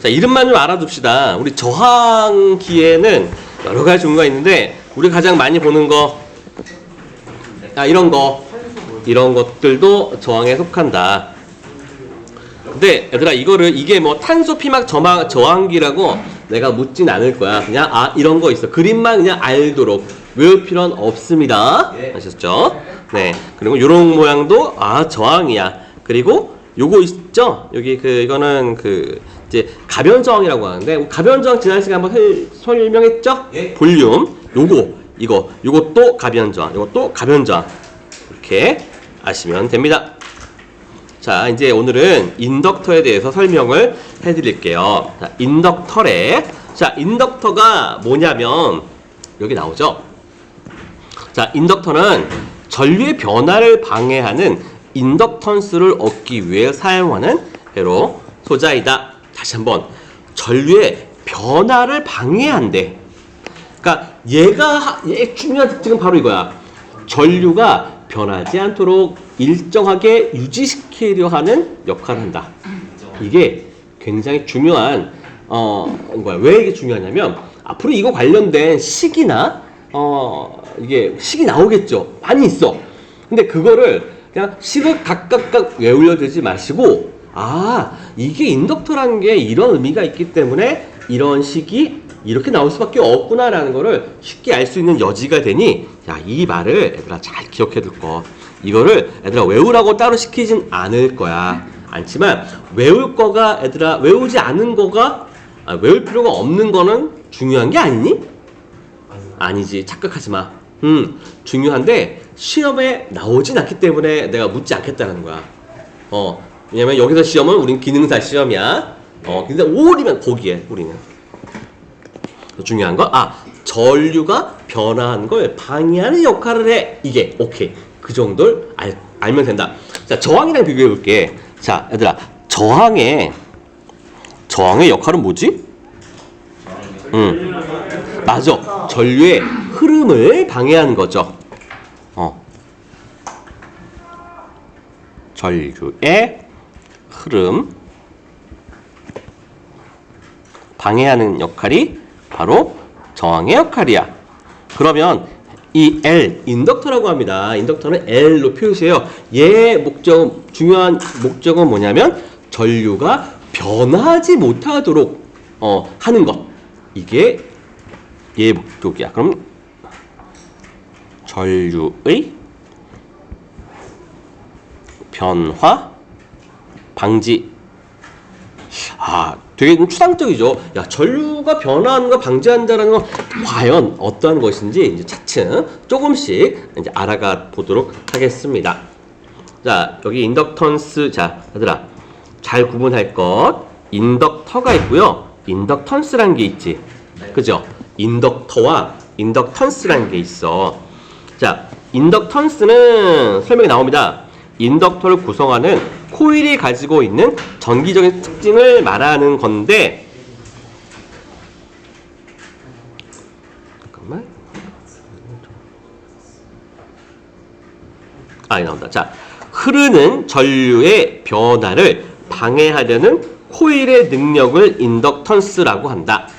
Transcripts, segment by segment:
자, 이름만 좀 알아둡시다. 우리 저항기에는 여러 가지 종류가 있는데 우리 가장 많이 보는 거, 이런 것들도 저항에 속한다. 근데 얘들아, 이게 뭐 탄소 피막 저항기라고 내가 묻진 않을 거야. 그냥 이런 거 있어. 그림만 그냥 알도록 외울 필요는 없습니다. 아셨죠? 네. 그리고 요런 모양도 저항이야. 그리고 요거 있죠? 여기 이거는 이제 가변 저항이라고 하는데, 가변 저항 지난 시간에 한번 설명했죠? 볼륨. 요것도 가변 저항. 요것도 가변 저항. 이렇게 아시면 됩니다. 자, 이제 오늘은 인덕터에 대해서 설명을 해드릴게요. 자, 인덕터가 뭐냐면 여기 나오죠. 자, 인덕터는 전류의 변화를 방해하는 인덕턴스를 얻기 위해 사용하는 회로 소자이다. 다시 한번, 전류의 변화를 방해한대. 그러니까 얘 중요한 특징은 바로 이거야. 전류가 변하지 않도록 일정하게 유지시키려 하는 역할을 한다. 이게 굉장히 중요한 왜 이게 중요하냐면, 앞으로 이거 관련된 식이나 이게 식이 나오겠죠. 많이 있어. 근데 그거를 그냥 식을 각각 외우려 들지 마시고, 이게 인덕터라는 게 이런 의미가 있기 때문에 이런 식이 이렇게 나올 수밖에 없구나라는 거를 쉽게 알 수 있는 여지가 되니, 이 말을 얘들아 잘 기억해 둘 거. 이거를 얘들아 외우라고 따로 시키진 않을 거야. 않지만 외울 거가, 얘들아 외우지 않은 거가, 외울 필요가 없는 거는 중요한 게 아니니? 아니지. 착각하지 마. 중요한데 시험에 나오진 않기 때문에 내가 묻지 않겠다는 거야. 왜냐면 여기서 시험은 우린 기능사 시험이야. 근데 5월이면 거기에 우리는. 중요한 거, 전류가 변화하는 걸 방해하는 역할을 해. 이게 오케이. 그 정도를 알면 된다. 자, 저항이랑 비교해 볼게. 자, 얘들아, 저항의 역할은 뭐지? 맞아. 전류의 흐름을 방해하는 거죠. 전류의 흐름 방해하는 역할이 바로 저항의 역할이야. 그러면 이 L, 인덕터라고 합니다. 인덕터는 L로 표시해요. 얘의 중요한 목적은 뭐냐면 전류가 변하지 못하도록 하는 것. 이게 얘의 목적이야. 그럼 전류의 변화 방지. 되게 좀 추상적이죠. 전류가 변화하는 거 방지한다는 건 과연 어떠한 것인지 이제 차츰 조금씩 이제 알아가 보도록 하겠습니다. 자, 여기 인덕턴스. 자, 얘들아 잘 구분할 것. 인덕터가 있고요. 인덕턴스라는 게 있지. 그죠? 인덕터와 인덕턴스라는 게 있어. 자, 인덕턴스는 설명이 나옵니다. 인덕터를 구성하는 코일이 가지고 있는 전기적인 특징을 말하는 건데, 잠깐만. 나온다. 자, 흐르는 전류의 변화를 방해하려는 코일의 능력을 인덕턴스라고 한다.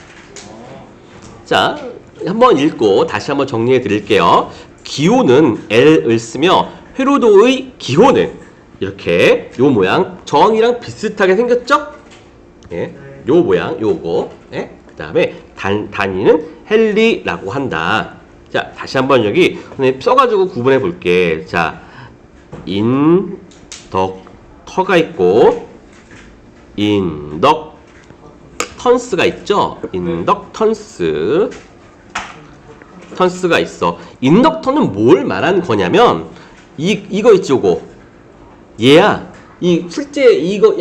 자, 한번 읽고 다시 한번 정리해 드릴게요. 기호는 L을 쓰며 회로도의 기호는 이렇게 요 모양, 저항이랑 비슷하게 생겼죠? 요 모양, 요거. 그 다음에 단위는 헨리라고 한다. 자, 다시 한번 여기 써가지고 구분해 볼게. 자, 인덕터가 있고 인덕턴스가 있죠? 인덕턴스가 있어. 인덕터는 뭘 말하는 거냐면 이거 있지, 요거. 얘야. 실제 이거,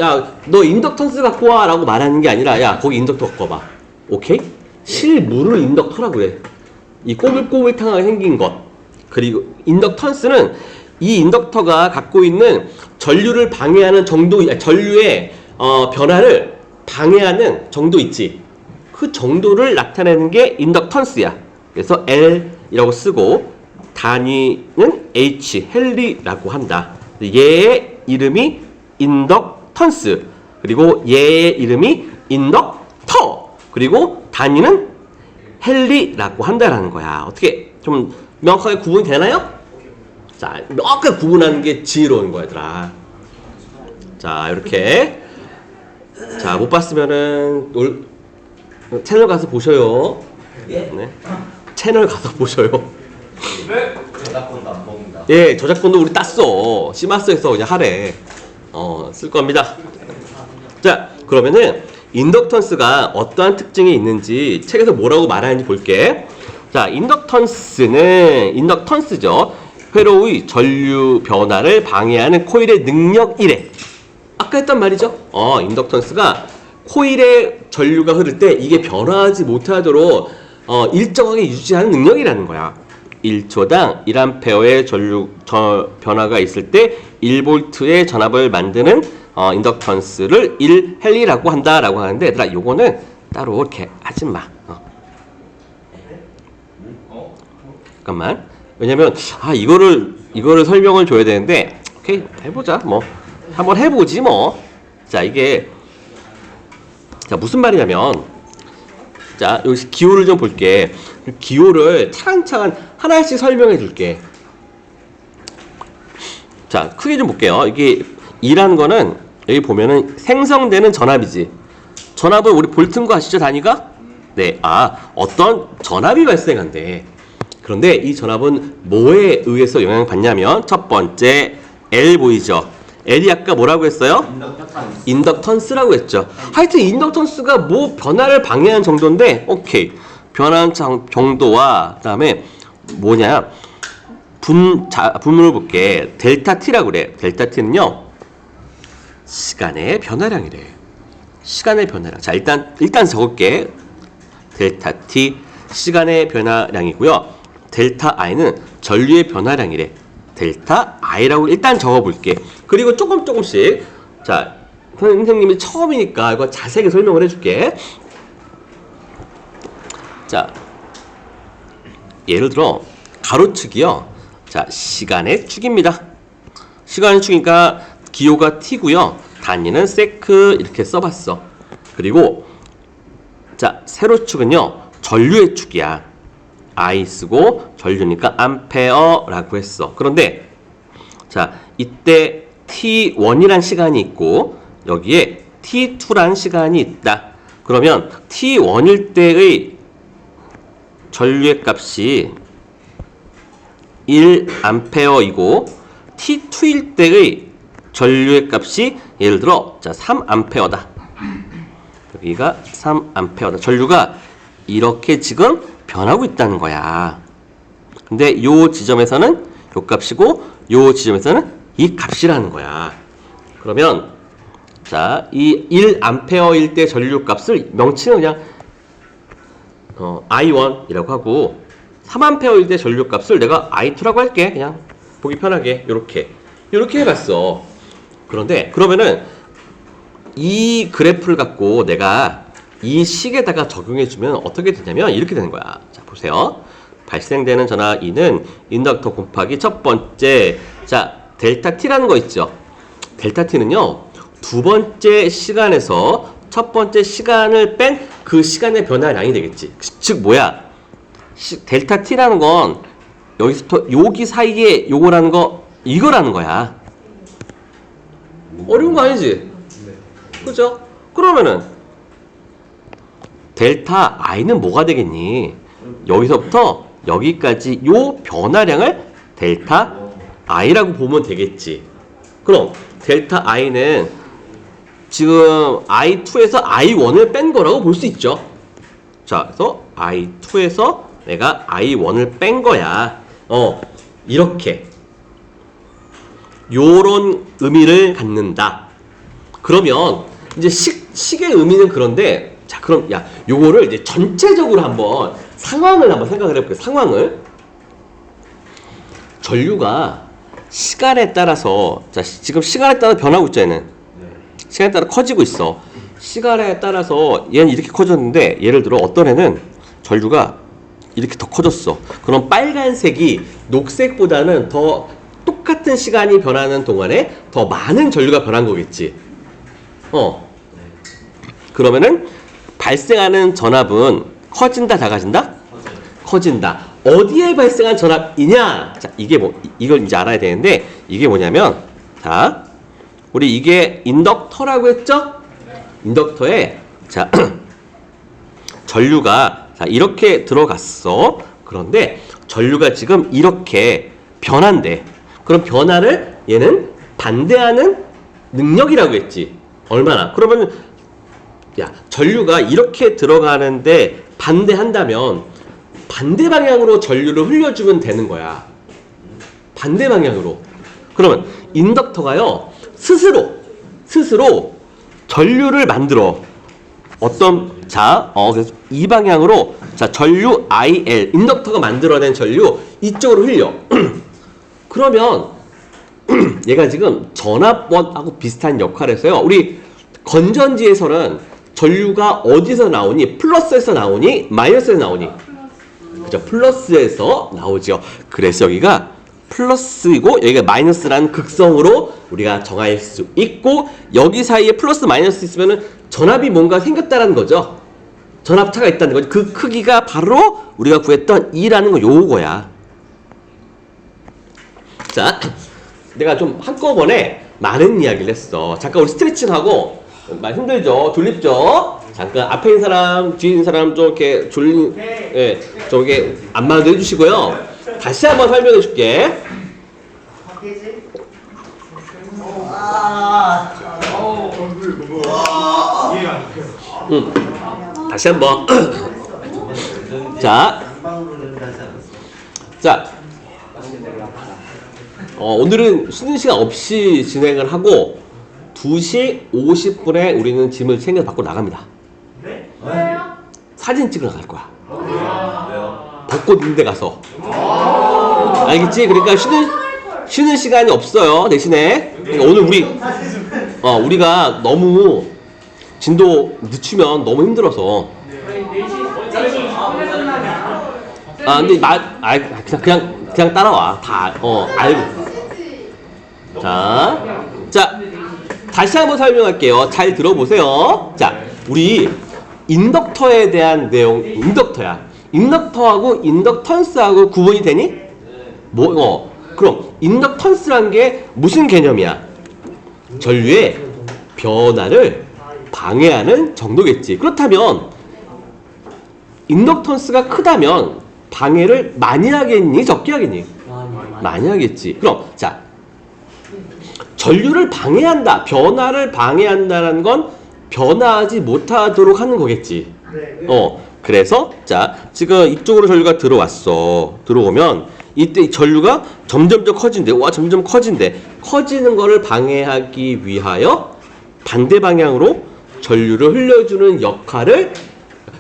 너 인덕턴스 갖고 와 라고 말하는 게 아니라, 거기 인덕터 갖고 와봐. 오케이? 실물을 인덕터라고 해. 이 꼬불꼬불탕하게 생긴 것. 그리고 인덕턴스는 이 인덕터가 갖고 있는 전류를 방해하는 정도, 전류의 변화를 방해하는 정도 있지. 그 정도를 나타내는 게 인덕턴스야. 그래서 L이라고 쓰고 단위는 H, 헨리라고 한다. 얘의 이름이 인덕턴스, 그리고 얘의 이름이 인덕터. 그리고 단위는 헨리라고 한다라는 거야. 어떻게 좀 명확하게 구분이 되나요? 자, 명확하게 구분하는 게 지혜로운 거야, 얘들아. 자, 이렇게. 자, 못 봤으면은 채널 가서 보셔요. 네. 채널 가서 보셔요. 저작권도 안 먹는다. 예, 저작권도 우리 땄어. 시마스에서 그냥 하래. 쓸 겁니다. 자, 그러면은 인덕턴스가 어떠한 특징이 있는지 책에서 뭐라고 말하는지 볼게. 자, 인덕턴스죠. 회로의 전류 변화를 방해하는 코일의 능력이래. 아까 했단 말이죠. 인덕턴스가 코일의 전류가 흐를 때 이게 변화하지 못하도록 일정하게 유지하는 능력이라는 거야. 1초당 1A의 변화가 있을 때 1V의 전압을 만드는 인덕턴스를 1헨리라고 한다라고 하는데, 얘들아 요거는 따로 이렇게 하지 마. 잠깐만. 왜냐면 이거를 설명을 줘야 되는데, 오케이, 해보자. 뭐 한번 해보지 뭐. 자, 이게 자 무슨 말이냐면, 자 여기 기호를 좀 볼게. 기호를 차근차근 하나씩 설명해 줄게. 자, 크게 좀 볼게요. 이게 E라는 거는 여기 보면은 생성되는 전압이지. 전압은 우리 볼트인 거 아시죠, 단위가? 네, 어떤 전압이 발생한대. 그런데 이 전압은 뭐에 의해서 영향을 받냐면, 첫 번째 L 보이죠? L이 아까 뭐라고 했어요? 인덕턴스라고 했죠. 하여튼 인덕턴스가 뭐 변화를 방해하는 정도인데, 오케이. 변화한 정도와 그다음에 뭐냐? 분모를 볼게. 델타 T라고 그래. 델타 T는요, 시간의 변화량이래. 시간의 변화량. 자, 일단 적을게. 델타 T 시간의 변화량이고요. 델타 I는 전류의 변화량이래. 델타 I라고 일단 적어볼게. 그리고 조금씩, 자, 선생님이 처음이니까 이거 자세하게 설명을 해줄게. 자, 예를 들어 가로축이요. 자, 시간의 축입니다. 시간의 축이니까 기호가 T고요. 단위는 세크 이렇게 써봤어. 그리고 자, 세로축은요, 전류의 축이야. I 쓰고 전류니까 암페어라고 했어. 그런데 자, 이때 T1이란 시간이 있고 여기에 T2란 시간이 있다. 그러면 T1일 때의 전류의 값이 1A이고 T2일 때의 전류의 값이 예를 들어 자 3A다. 여기가 3A다. 전류가 이렇게 지금 변하고 있다는 거야. 근데 요 지점에서는 요 값이고 요 지점에서는 이 값이라는 거야. 그러면 자, 이 1A일 때 전류 값을 명칭은 그냥 I1이라고 하고 3A일 때 전류 값을 내가 I2라고 할게. 그냥 보기 편하게 요렇게 해봤어. 그런데 그러면은 이 그래프를 갖고 내가 이 식에다가 적용해주면 어떻게 되냐면 이렇게 되는 거야. 자, 보세요. 발생되는 전하 E는 인덕터 곱하기 첫 번째, 자, 델타 T라는 거 있죠. 델타 T는요, 두 번째 시간에서 첫 번째 시간을 뺀 그 시간의 변화량이 되겠지. 즉 뭐야? 델타 T라는 건 여기서 여기 사이에 요거라는 거, 이거라는 거야. 어려운 거 아니지? 그죠? 그러면은 델타 I는 뭐가 되겠니? 여기서부터 여기까지 요 변화량을 델타 I라고 보면 되겠지. 그럼 델타 I는 지금 I2에서 I1을 뺀 거라고 볼 수 있죠. 자, 그래서 I2에서 내가 I1을 뺀 거야. 이렇게 요런 의미를 갖는다. 그러면 이제 식의 의미는 그런데, 자, 그럼 야, 요거를 이제 전체적으로 한번 상황을 한번 생각을 해볼게요. 상황을. 전류가 시간에 따라서, 자, 지금 시간에 따라 변하고 있죠, 얘는. 시간에 따라 커지고 있어. 시간에 따라서 얘는 이렇게 커졌는데, 예를 들어 어떤 애는 전류가 이렇게 더 커졌어. 그럼 빨간색이 녹색보다는 더 똑같은 시간이 변하는 동안에 더 많은 전류가 변한 거겠지. 그러면은 발생하는 전압은 커진다, 작아진다? 커진다. 어디에 발생한 전압이냐? 자, 이게 이걸 이제 알아야 되는데, 이게 뭐냐면, 자, 우리 이게 인덕터라고 했죠? 인덕터에, 자, 전류가, 자, 이렇게 들어갔어. 그런데, 전류가 지금 이렇게 변한대. 그럼 변화를 얘는 반대하는 능력이라고 했지. 얼마나? 그러면, 야, 전류가 이렇게 들어가는데 반대한다면, 반대 방향으로 전류를 흘려주면 되는 거야. 반대 방향으로. 그러면 인덕터가요, 스스로 전류를 만들어. 그래서 이 방향으로, 자, 전류 IL, 인덕터가 만들어낸 전류 이쪽으로 흘려. 그러면 얘가 지금 전압원하고 비슷한 역할을 했어요. 우리 건전지에서는 전류가 어디서 나오니? 플러스에서 나오니? 마이너스에서 나오니? 그죠? 플러스에서 나오죠. 그래서 여기가 플러스이고 여기가 마이너스라는 극성으로 우리가 정할 수 있고, 여기 사이에 플러스 마이너스 있으면은 전압이 뭔가 생겼다는 거죠. 전압차가 있다는 거죠. 그 크기가 바로 우리가 구했던 E라는 거 요거야. 자, 내가 좀 한꺼번에 많은 이야기를 했어. 잠깐 우리 스트레칭하고, 많이 힘들죠? 졸립죠? 잠깐 앞에 있는 사람, 뒤에 있는 사람 좀 이렇게 예, 좀 이렇게 안마도 해주시고요. 다시 한번 설명해 줄게. 다시 한번. 자, 오늘은 쉬는 시간 없이 진행을 하고 2시 50분에 우리는 짐을 챙겨서 밖으로 나갑니다. 사진 찍으러 갈 거야. 벚꽃 있는 데 가서. 알겠지? 그러니까 쉬는 시간이 없어요. 대신에 그러니까 오늘 우리가 너무 진도 늦추면 너무 힘들어서. 근데 그냥 따라와. 다 알고. 자, 다시 한번 설명할게요. 잘 들어보세요. 자, 우리 인덕터에 대한 내용, 인덕터야. 인덕터하고 인덕턴스하고 구분이 되니? 그럼 인덕턴스란 게 무슨 개념이야? 전류의 변화를 방해하는 정도겠지. 그렇다면 인덕턴스가 크다면 방해를 많이 하겠니? 적게 하겠니? 많이 하겠지. 그럼 자, 전류를 방해한다, 변화를 방해한다는 건 변화하지 못하도록 하는 거겠지. 그래서 자, 지금 이쪽으로 전류가 들어왔어. 들어오면 이때 이 전류가 점점점 커진대. 점점 커진대. 커지는 거를 방해하기 위하여 반대 방향으로 전류를 흘려주는 역할을,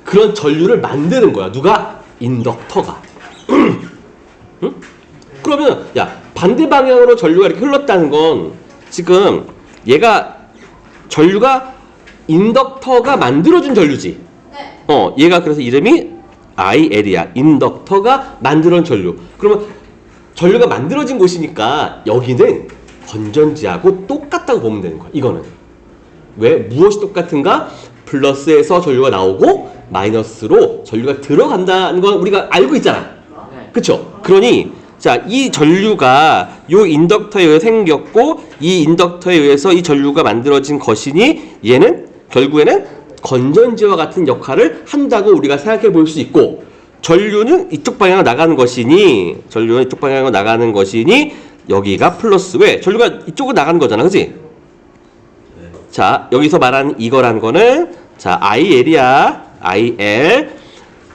그런 전류를 만드는 거야. 누가? 인덕터가. 응? 그러면 야, 반대 방향으로 전류가 이렇게 흘렀다는 건 지금 전류가 인덕터가 만들어준 전류지. 얘가 그래서 이름이 IL이야. 인덕터가 만들어준 전류. 그러면 전류가 만들어진 곳이니까 여기는 건전지하고 똑같다고 보면 되는 거야. 이거는 왜? 무엇이 똑같은가? 플러스에서 전류가 나오고 마이너스로 전류가 들어간다는 건 우리가 알고 있잖아. 그쵸? 그러니 자, 이 전류가 요 인덕터에 의해 생겼고, 이 인덕터에 의해서 이 전류가 만들어진 것이니 얘는 결국에는 건전지와 같은 역할을 한다고 우리가 생각해 볼 수 있고, 전류는 이쪽 방향으로 나가는 것이니 여기가 플러스. 왜? 전류가 이쪽으로 나가는 거잖아. 그치? 자, 여기서 말하는 이거라는 거는 자, IL이야. IL.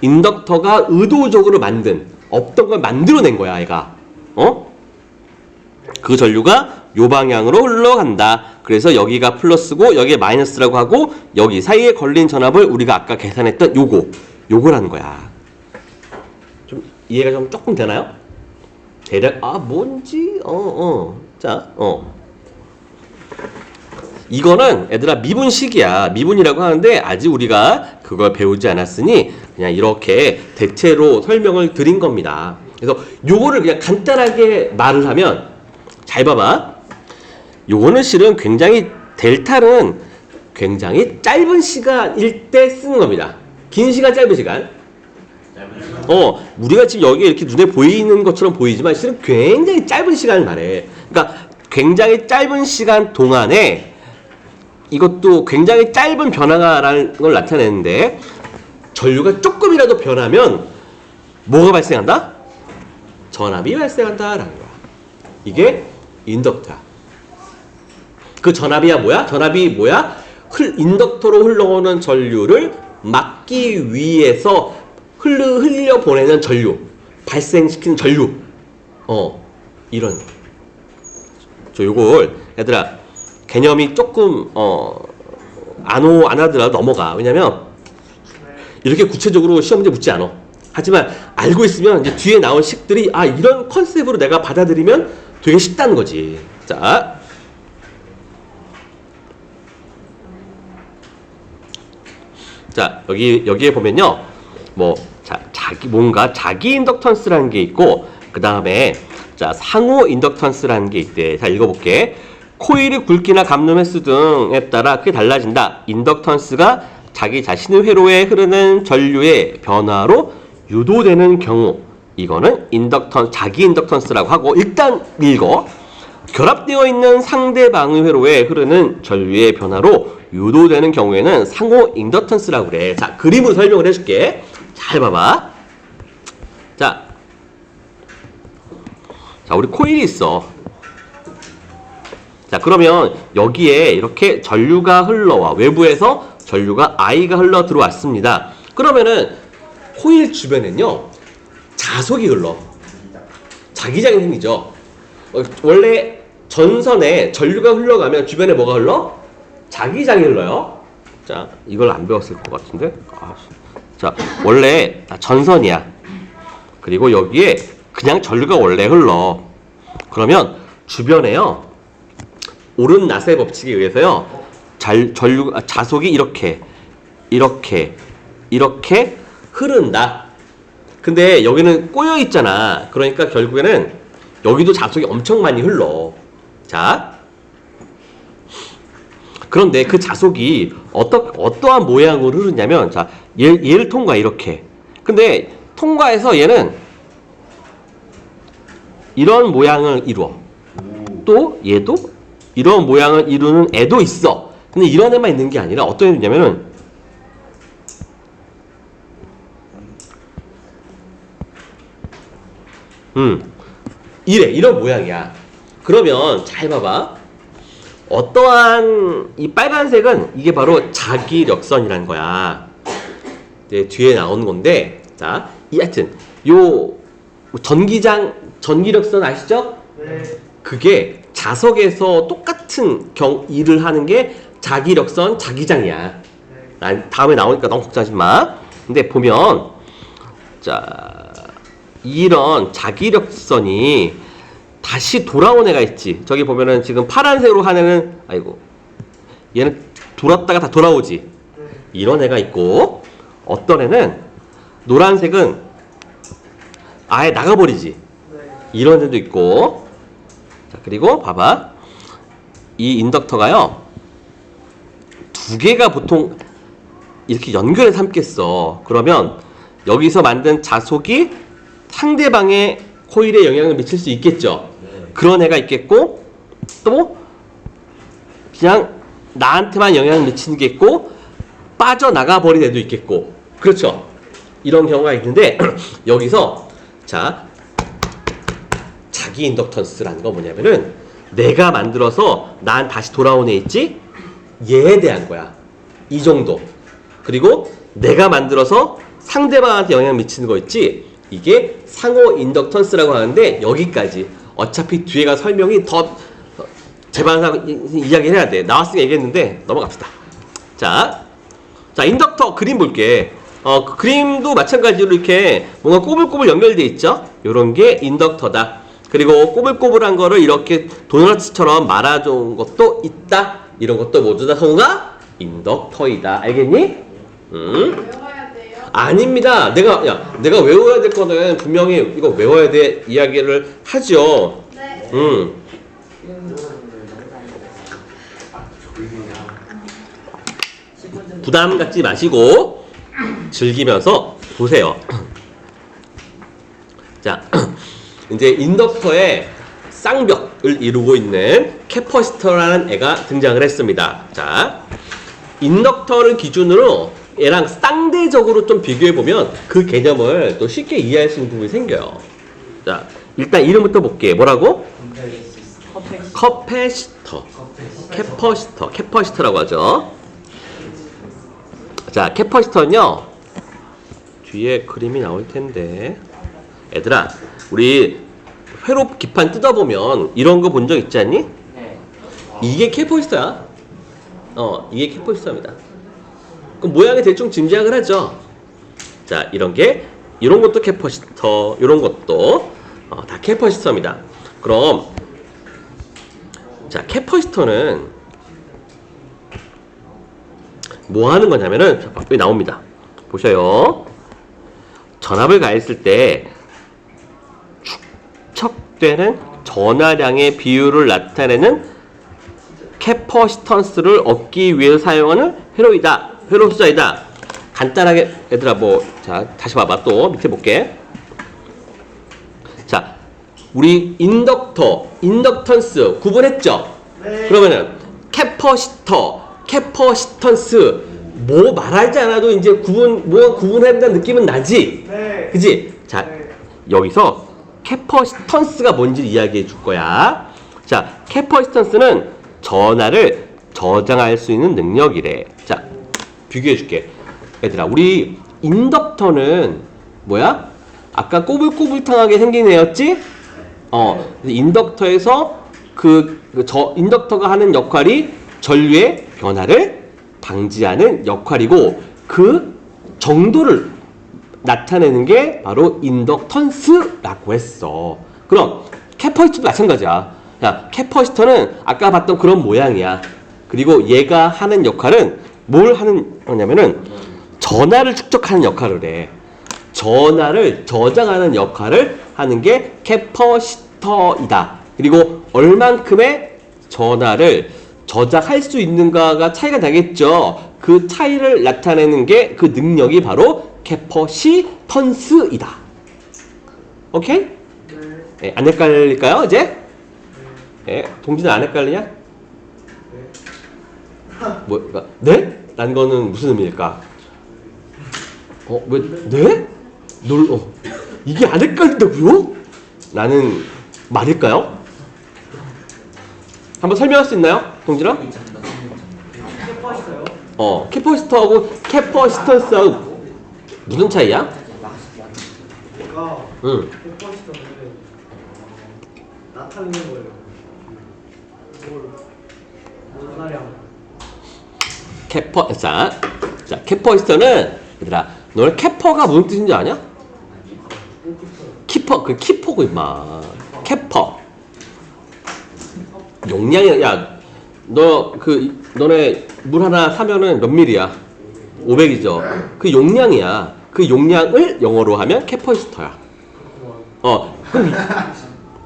인덕터가 의도적으로 만든, 없던 걸 만들어낸 거야, 얘가. 그 전류가 요 방향으로 흘러간다. 그래서 여기가 플러스고 여기에 마이너스라고 하고, 여기 사이에 걸린 전압을 우리가 아까 계산했던 요거라는 거야. 좀 이해가 좀 조금 되나요? 대략 뭔지 자, 이거는 얘들아 미분식이야. 미분이라고 하는데 아직 우리가 그걸 배우지 않았으니 그냥 이렇게 대체로 설명을 드린 겁니다. 그래서 요거를 그냥 간단하게 말을 하면, 잘 봐봐. 요거는 실은 굉장히 델타는 굉장히 짧은 시간일 때 쓰는 겁니다. 긴 시간, 짧은 시간. 우리가 지금 여기 이렇게 눈에 보이는 것처럼 보이지만 실은 굉장히 짧은 시간을 말해. 그러니까 굉장히 짧은 시간 동안에 이것도 굉장히 짧은 변화라는 걸 나타내는데 전류가 조금이라도 변하면 뭐가 발생한다? 전압이 발생한다라는 거야. 이게 인덕터야. 그 전압이야 뭐야? 전압이 뭐야? 인덕터로 흘러오는 전류를 막기 위해서 흘려 보내는 전류, 발생시키는 전류. 이런. 요걸 얘들아 개념이 조금 안 하더라도 넘어가. 왜냐면 이렇게 구체적으로 시험 문제 묻지 않아. 하지만 알고 있으면 이제 뒤에 나온 식들이 이런 컨셉으로 내가 받아들이면 되게 쉽다는 거지. 자, 여기에 보면요. 자기 인덕턴스라는 게 있고, 그 다음에, 상호 인덕턴스라는 게 있대. 자, 읽어볼게. 코일의 굵기나 감름 횟수 등에 따라 크게 달라진다. 인덕턴스가 자기 자신의 회로에 흐르는 전류의 변화로 유도되는 경우. 이거는 자기 인덕턴스라고 하고, 일단 읽어. 결합되어 있는 상대방의 회로에 흐르는 전류의 변화로 유도되는 경우에는 상호 인덕턴스라고 그래. 자, 그림으로 설명을 해줄게. 잘 봐봐. 자, 우리 코일이 있어. 자, 그러면 여기에 이렇게 전류가 흘러와. 외부에서 전류가 I가 흘러 들어왔습니다. 그러면은 코일 주변엔요, 자석이 흘러. 자기장이 생기죠. 원래 전선에 전류가 흘러가면 주변에 뭐가 흘러? 자기장이 흘러요. 자, 이걸 안 배웠을 것 같은데. 자, 원래 전선이야. 그리고 여기에 그냥 전류가 원래 흘러. 그러면 주변에요, 오른 나세 법칙에 의해서요, 자석이 이렇게 흐른다. 근데 여기는 꼬여 있잖아. 그러니까 결국에는 여기도 자석이 엄청 많이 흘러. 자, 그런데 그 자석이 어떠한 모양으로 흐르냐면, 자, 얘를 통과 이렇게. 근데 통과해서 얘는 이런 모양을 이루어. 또 얘도 이런 모양을 이루는 애도 있어. 근데 이런 애만 있는 게 아니라 어떤 애도 있냐면은 이런 모양이야. 그러면 잘 봐봐. 어떠한 이 빨간색은 이게 바로 자기력선이라는 거야. 이제 뒤에 나오는 건데, 자, 하여튼 요 전기력선 아시죠? 네. 그게 자석에서 똑같은 일을 하는 게 자기력선, 자기장이야. 다음에 나오니까 너무 걱정하지 마. 근데 보면, 자, 이런 자기력선이 다시 돌아온 애가 있지. 저기 보면은 지금 파란색으로 한 애는, 얘는 돌았다가 다 돌아오지. 이런 애가 있고, 어떤 애는 노란색은 아예 나가버리지. 이런 애도 있고. 자, 그리고 봐봐. 이 인덕터가요, 두 개가 보통 이렇게 연결해서 함께 써. 그러면 여기서 만든 자석이 상대방의 코일에 영향을 미칠 수 있겠죠. 그런 애가 있겠고, 또 그냥 나한테만 영향을 미치는 게 있고, 빠져나가 버린 애도 있겠고. 그렇죠. 이런 경우가 있는데 여기서 자, 자기 인덕턴스라는 거 뭐냐면은 내가 만들어서 난 다시 돌아온 애 있지? 얘에 대한 거야. 이 정도. 그리고 내가 만들어서 상대방한테 영향을 미치는 거 있지? 이게 상호 인덕턴스라고 하는데 여기까지. 어차피 뒤에가 설명이 더 재반상 이야기를 해야 돼. 나왔으니까 얘기했는데 넘어갑시다. 자, 인덕터 그림 볼게. 그 그림도 마찬가지로 이렇게 뭔가 꼬불꼬불 연결돼 있죠? 요런 게 인덕터다. 그리고 꼬불꼬불한 거를 이렇게 도넛처럼 말아준 것도 있다. 이런 것도 모두 다 성우가 인덕터이다. 알겠니? 외워야 돼요? 아닙니다. 내가 외워야 될 거는 분명히 이거 외워야 돼 이야기를 하죠. 네. 부담 갖지 마시고 즐기면서 보세요. 자, 이제 인덕터의 쌍벽을 이루고 있는 캐퍼시터라는 애가 등장을 했습니다. 자, 인덕터를 기준으로 얘랑 쌍대적으로 좀 비교해보면 그 개념을 또 쉽게 이해할 수 있는 부분이 생겨요. 자, 일단 이름부터 볼게요. 뭐라고? 커패시터. 캐퍼시터라고 하죠. 자, 캐퍼시터는요, 뒤에 그림이 나올 텐데, 얘들아, 우리 회로 기판 뜯어보면 이런 거 본 적 있지 않니? 네. 이게 캐퍼시터야. 이게 캐퍼시터입니다. 그럼 모양이 대충 짐작을 하죠. 자, 이런 것도 캐퍼시터, 이런 것도 다 캐퍼시터입니다. 그럼 자, 캐퍼시터는 뭐 하는 거냐면은 자, 여기 나옵니다. 보셔요. 전압을 가했을 때 축적되는 전하량의 비율을 나타내는 캐퍼시턴스를 얻기 위해 사용하는 회로 숫자이다. 간단하게 얘들아 자 다시 봐봐. 또 밑에 볼게. 자, 우리 인덕턴스 구분했죠? 네. 그러면은 캐퍼시턴스 뭐 말하지 않아도 이제 구분해야 된다는 느낌은 나지? 네. 그지? 자, 네. 여기서 캐퍼시턴스가 뭔지 이야기해 줄 거야. 자, 캐퍼시턴스는 전하를 저장할 수 있는 능력이래. 자, 비교해 줄게. 얘들아, 우리 인덕터는 뭐야? 아까 꼬불꼬불탕하게 생긴 애였지? 인덕터에서 인덕터가 하는 역할이 전류의 변화를 방지하는 역할이고, 그 정도를 나타내는 게 바로 인덕턴스라고 했어. 그럼 캐퍼시터도 마찬가지야. 야, 캐퍼시터는 아까 봤던 그런 모양이야. 그리고 얘가 하는 역할은 뭘 하는 거냐면은 전하를 축적하는 역할을 해. 전하를 저장하는 역할을 하는 게 캐퍼시터이다. 그리고 얼만큼의 전하를 저장할 수 있는가가 차이가 나겠죠. 그 차이를 나타내는 게 그 능력이 바로 캐퍼시턴스이다. 오케이? 네, 안 헷갈릴까요, 이제? 네, 동진은 안 헷갈리냐? 네? 라는 거는 무슨 의미일까? 왜, 네? 이게 안 헷갈린다고요? 라는 말일까요? 한번 설명할 수 있나요, 동진아? 캐퍼시터요? 캐퍼시터하고 캐퍼시턴스하고 무슨 차이야? 얘가 응. 캐퍼시터는 나타내는 거예요. 전하량. 자, 캐퍼시터는 얘들아, 너네 캐퍼가 무슨 뜻인지 아냐? 키퍼고 임마. 캐퍼. 용량이 너네 물 하나 사면은 몇 밀이야? 500이죠. 그 용량이야. 그 용량을 영어로 하면 캐퍼시터야.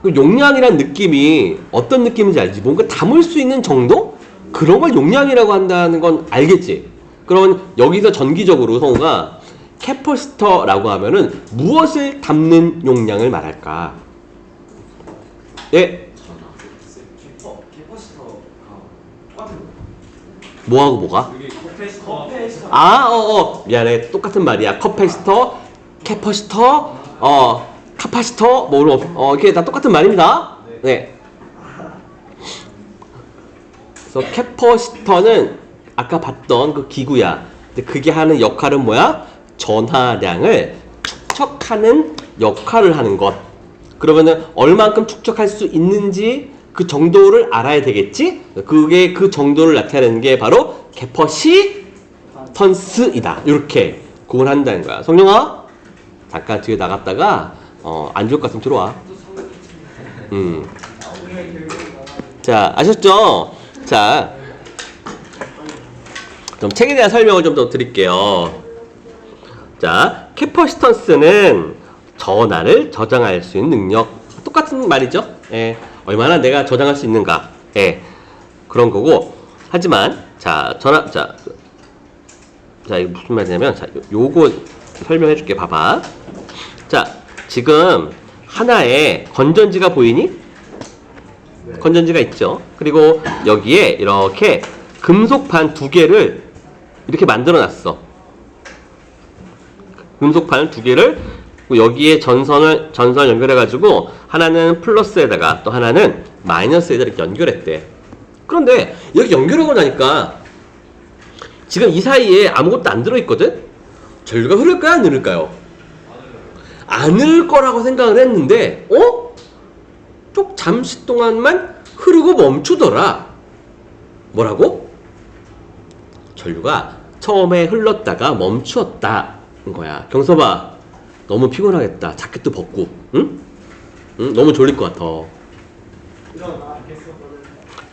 그 용량이란 느낌이 어떤 느낌인지 알지? 뭔가 담을 수 있는 정도? 그런 걸 용량이라고 한다는 건 알겠지? 그러면 여기서 전기적으로 성우가 캐퍼시터라고 하면은 무엇을 담는 용량을 말할까? 예? 캐퍼시터가 똑같은 거. 뭐하고 뭐가? 캐퍼시터. 미안해. 똑같은 말이야. 커패시터, 캐퍼시터, 카파시터, 이렇게 다 똑같은 말입니다. 네. 그래서 캐퍼시터는 아까 봤던 그 기구야. 근데 그게 하는 역할은 뭐야? 전하량을 축적하는 역할을 하는 것. 그러면은 얼만큼 축적할 수 있는지 그 정도를 알아야 되겠지? 그게 그 정도를 나타내는 게 바로 캐퍼시턴스이다. 이렇게 구분한다는 거야. 성룡아, 잠깐 뒤에 나갔다가 안 좋을 것 같으면 들어와. 자, 아셨죠? 자, 좀 책에 대한 설명을 좀 더 드릴게요. 자, 캐퍼시턴스는 전하를 저장할 수 있는 능력. 똑같은 말이죠. 예, 얼마나 내가 저장할 수 있는가. 예, 그런 거고. 하지만, 자, 이거 무슨 말이냐면, 자, 요거 설명해 줄게. 봐봐. 자, 지금 하나에 건전지가 보이니? 건전지가 있죠. 그리고 여기에 이렇게 금속판 두 개를 이렇게 만들어 놨어. 금속판 두 개를 여기에 전선 연결해 가지고 하나는 플러스에다가 또 하나는 마이너스에다 이렇게 연결했대. 그런데 이렇게 연결하고 나니까 지금 이 사이에 아무것도 안 들어있거든? 전류가 흐를까요? 안 흐를까요? 안 흐를 거라고 생각을 했는데 쭉 잠시 동안만 흐르고 멈추더라. 뭐라고? 전류가 처음에 흘렀다가 멈추었다는 거야. 경서봐, 너무 피곤하겠다. 자켓도 벗고, 응? 응? 너무 졸릴 것 같아.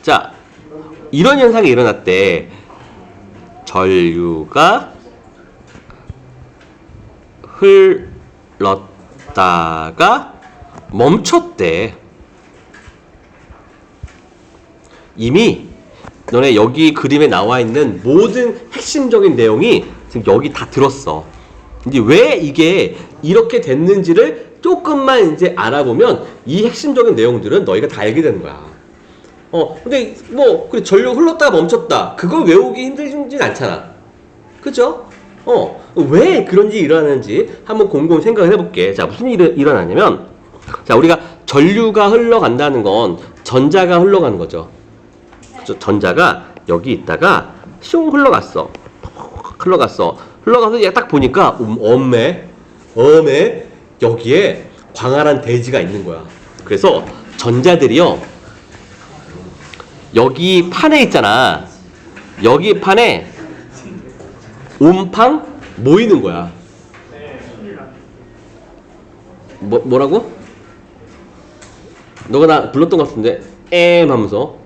자, 이런 현상이 일어났대. 전류가 흘렀다가 멈췄대. 이미 너네 여기 그림에 나와 있는 모든 핵심적인 내용이 지금 여기 다 들었어. 이제 왜 이게 이렇게 됐는지를 조금만 이제 알아보면 이 핵심적인 내용들은 너희가 다 알게 되는 거야. 근데 뭐 그래, 전류 흘렀다가 멈췄다. 그걸 외우기 힘들진 않잖아. 그죠? 왜 그런 일이 일어나는지 한번 곰곰이 생각을 해볼게. 자, 무슨 일이 일어나냐면, 자, 우리가 전류가 흘러간다는 건 전자가 흘러가는 거죠. 그죠? 전자가 여기 있다가 슝 흘러갔어. 흘러가서 얘 딱 보니까 엄매 여기에 광활한 대지가 있는 거야. 그래서 전자들이요, 여기 판에 있잖아. 여기 판에 옴팡 모이는 거야. 뭐라고? 너가 나 불렀던 것 같은데 하면서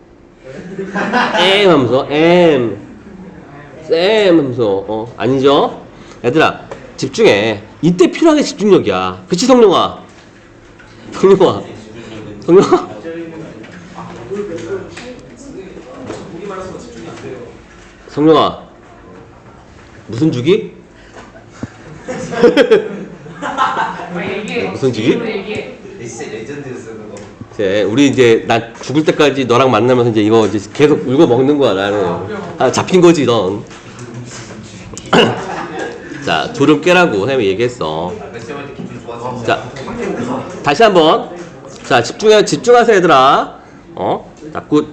하면서 아니죠? 얘들아, 집중해. 이때 필요한 게 집중력이야. 그치, 성룡아? 성룡아, 무슨 주기? 무슨 주기? 진짜 레전드였어 그거. 우리 이제 나 죽을 때까지 너랑 만나면서 이제 이거 이제 계속 울고 먹는 거야, 나는. 잡힌 거지, 넌. 자, 졸음 깨라고 선생님이 얘기했어. 자, 다시 한번. 자, 집중하세요, 얘들아. 자꾸